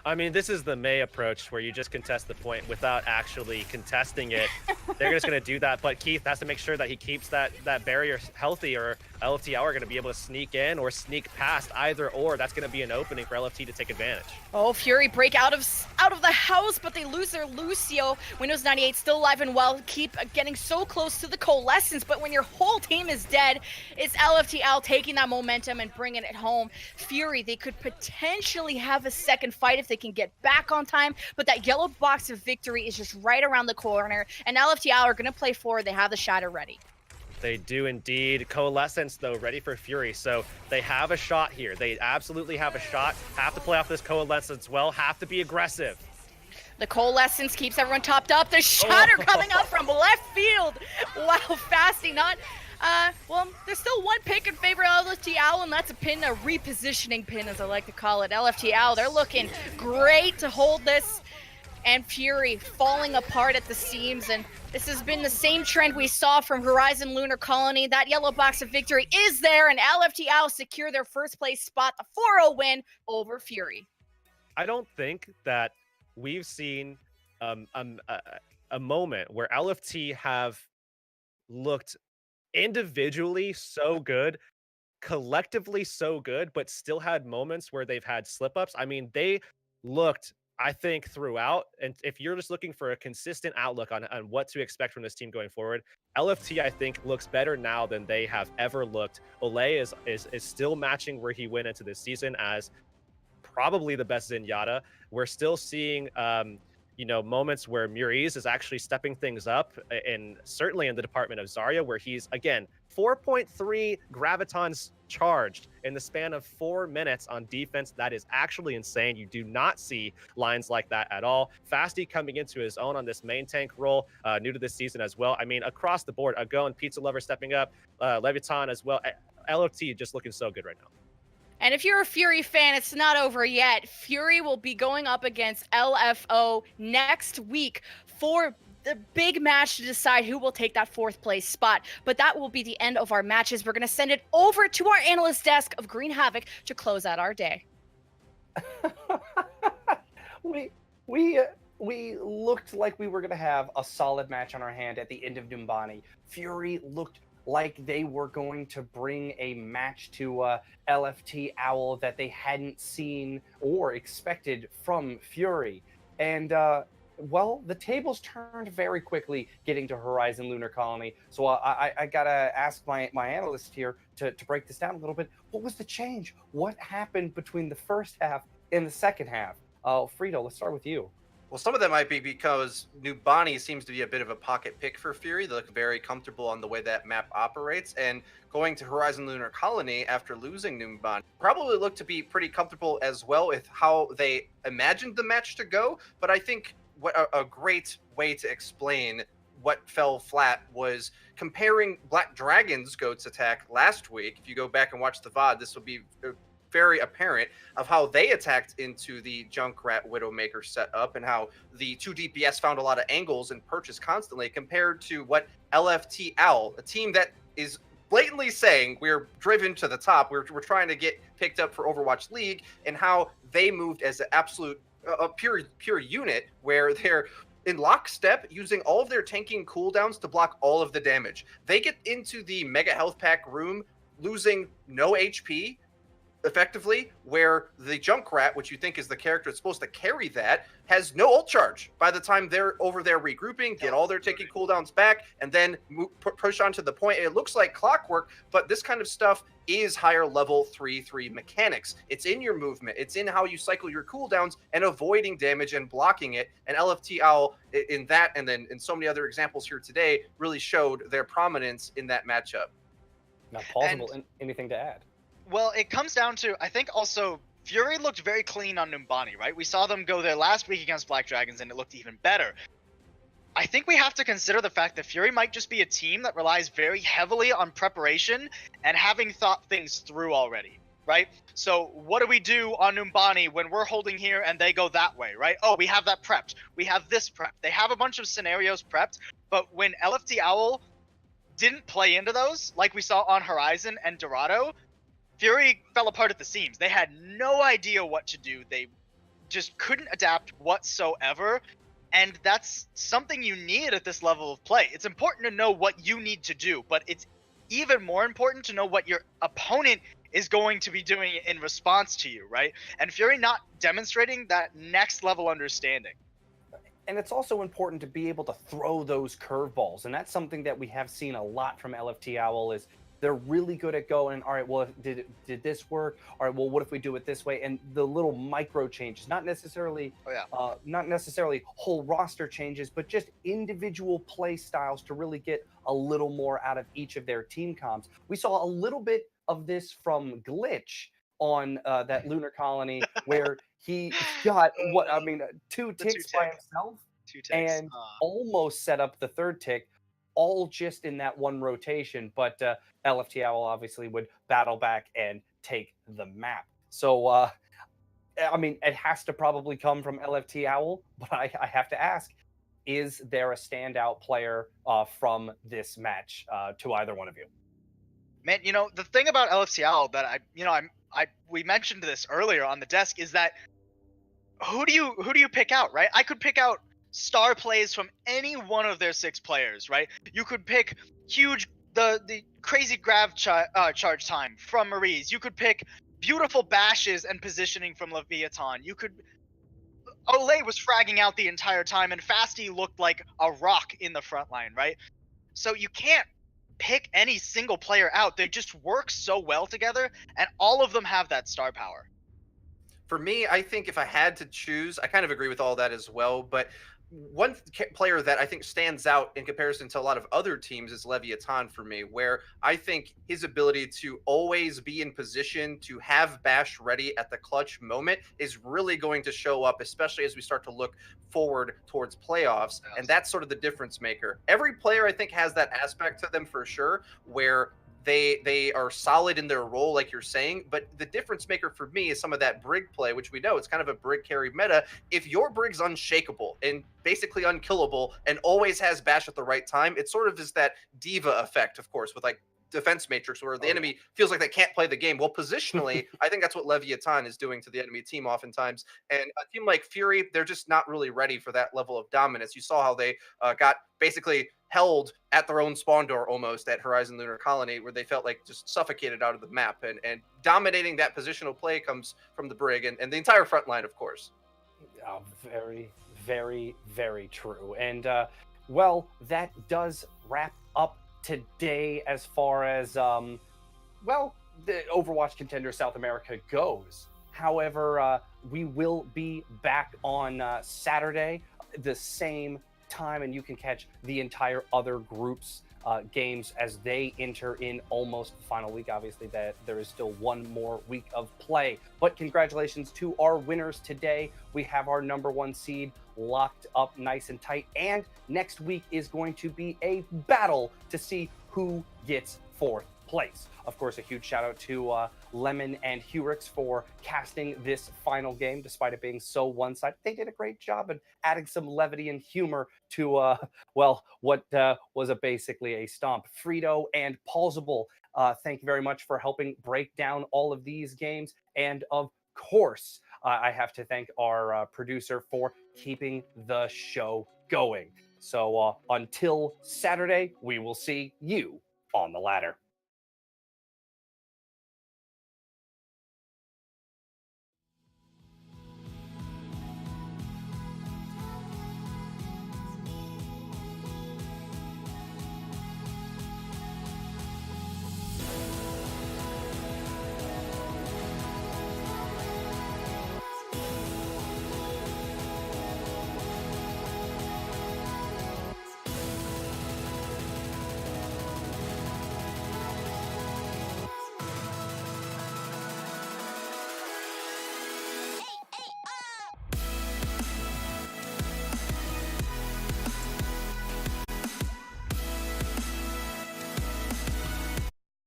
I mean, this is the May approach where you just contest the point without actually contesting it. They're just going to do that, but Keith has to make sure that he keeps that barrier healthy, or LFTOWL are going to be able to sneak in or sneak past either, or that's going to be an opening for LFT to take advantage. Oh, Fury break out of the house, but they lose their Lucio. Windows 98 still alive and well, keep getting so close to the Coalescence, but when your whole team is dead, it's LFTOWL taking that momentum and bringing it home. Fury, they could potentially have a second fight if they can get back on time, but that yellow box of victory is just right around the corner, and LFTOWL are going to play forward. They have the shatter ready. They do indeed. Coalescence, though, ready for Fury. So they have a shot here. They absolutely have a shot. Have to play off this Coalescence well. Have to be aggressive. The Coalescence keeps everyone topped up. The shatter coming up from left field. Wow, Fassi not... well, there's still one pick in favor of LFTOWL, and that's a pin, a repositioning pin, as I like to call it. LFTOWL, they're looking great to hold this. And Fury falling apart at the seams, and this has been the same trend we saw from Horizon Lunar Colony. That yellow box of victory is there, and LFTOWL secure their first place spot, the 4-0 win over Fury. I don't think that we've seen a moment where LFT have looked individually so good, collectively so good, but still had moments where they've had slip-ups. I mean, they looked, I think, throughout, and if you're just looking for a consistent outlook on what to expect from this team going forward, LFT, I think, looks better now than they have ever looked. Olay is still matching where he went into this season as probably the best Zenyatta. We're still seeing moments where Muriz is actually stepping things up, and certainly in the department of Zarya, where he's, again, 4.3 gravitons charged in the span of 4 minutes on defense. That is actually insane. You do not see lines like that at all. Fasty coming into his own on this main tank role, new to this season as well. I mean, across the board, Agon, Pizza Lover stepping up, Leviton as well. LFT just looking so good right now. And if you're a Fury fan, it's not over yet. Fury will be going up against LFO next week for the big match to decide who will take that 4th place spot. But that will be the end of our matches. We're going to send it over to our analyst desk of Green Havoc to close out our day. We looked like we were going to have a solid match on our hand at the end of Numbani. Fury looked like they were going to bring a match to LFTOWL that they hadn't seen or expected from Fury. And, well, the tables turned very quickly getting to Horizon Lunar Colony. So I got to ask my analyst here to break this down a little bit. What was the change? What happened between the first half and the second half? Frito, let's start with you. Well, some of that might be because Numbani seems to be a bit of a pocket pick for Fury. They look very comfortable on the way that map operates, and going to Horizon Lunar Colony after losing Numbani probably looked to be pretty comfortable as well with how they imagined the match to go. But I think what a great way to explain what fell flat was comparing Black Dragon's GOAT's attack last week. If you go back and watch the VOD, this will be very apparent of how they attacked into the Junkrat Widowmaker setup and how the 2 DPS found a lot of angles and purchased constantly compared to what LFTOWL, a team that is blatantly saying we're driven to the top, we're trying to get picked up for Overwatch League, and how they moved as an absolute pure unit where they're in lockstep using all of their tanking cooldowns to block all of the damage. They get into the Mega Health Pack room losing no HP, effectively, where the Junkrat, which you think is the character that's supposed to carry that, has no ult charge by the time they're over there regrouping, get all their ticket cooldowns back, and then push on to the point. It looks like clockwork, but this kind of stuff is higher level 3-3 mechanics. It's in your movement, it's in how you cycle your cooldowns and avoiding damage and blocking it. And LFTOWL in that, and then in so many other examples here today, really showed their prominence in that matchup. Not plausible. Anything to add? Well, it comes down to, I think also Fury looked very clean on Numbani, right? We saw them go there last week against Black Dragons and it looked even better. I think we have to consider the fact that Fury might just be a team that relies very heavily on preparation and having thought things through already, right? So what do we do on Numbani when we're holding here and they go that way, right? Oh, we have that prepped. We have this prepped. They have a bunch of scenarios prepped, but when LFTOWL didn't play into those, like we saw on Horizon and Dorado, Fury fell apart at the seams. They had no idea what to do. They just couldn't adapt whatsoever. And that's something you need at this level of play. It's important to know what you need to do, but it's even more important to know what your opponent is going to be doing in response to you, right? And Fury not demonstrating that next level understanding. And it's also important to be able to throw those curveballs. And that's something that we have seen a lot from LFTOWL is they're really good at going, all right, well, did this work? All right, well, what if we do it this way? And the little micro changes, not necessarily whole roster changes, but just individual play styles to really get a little more out of each of their team comps. We saw a little bit of this from Glitch on that lunar colony where he got two ticks by himself and almost set up the third tick, all just in that one rotation. But LFTOWL obviously would battle back and take the map. So it has to probably come from LFTOWL, but I have to ask, is there a standout player from this match to either one of you? Man, the thing about LFTOWL that we mentioned this earlier on the desk is that who do you pick out, right? I could pick out star plays from any one of their 6 players, right? You could pick the crazy grav charge time from Maurice. You could pick beautiful bashes and positioning from Leviathan. Olay was fragging out the entire time, and Fasty looked like a rock in the front line, right? So you can't pick any single player out. They just work so well together, and all of them have that star power. For me, I think if I had to choose, I kind of agree with all that as well, but one player that I think stands out in comparison to a lot of other teams is Leviathan for me, where I think his ability to always be in position to have Bash ready at the clutch moment is really going to show up, especially as we start to look forward towards playoffs. And that's sort of the difference maker. Every player, I think, has that aspect to them for sure, where they are solid in their role, like you're saying, but the difference maker for me is some of that brig play, which we know it's kind of a brig carry meta. If your brig's unshakable and basically unkillable and always has Bash at the right time, it sort of is that diva effect, of course, with like defense matrix where the enemy feels like they can't play the game. Well, positionally, I think that's what Leviathan is doing to the enemy team oftentimes. And a team like Fury, they're just not really ready for that level of dominance. You saw how they got basically held at their own spawn door almost at Horizon Lunar Colony, where they felt like just suffocated out of the map. And dominating that positional play comes from the brig and the entire front line, of course. Very, very, very true. And well, that does wrap up today as far as the Overwatch Contender South America goes. However, we will be back on Saturday, the same time, and you can catch the entire other groups games as they enter in almost the final week. Obviously, that there is still one more week of play, but congratulations to our winners today. We have our number 1 seed locked up nice and tight, and next week is going to be a battle to see who gets 4th place. Of course, a huge shout out to Lemon and Hurix for casting this final game, despite it being so one-sided. They did a great job in adding some levity and humor to, what was basically a stomp. Frito and Pausable, thank you very much for helping break down all of these games. And of course, I have to thank our producer for keeping the show going. So until Saturday, we will see you on the ladder.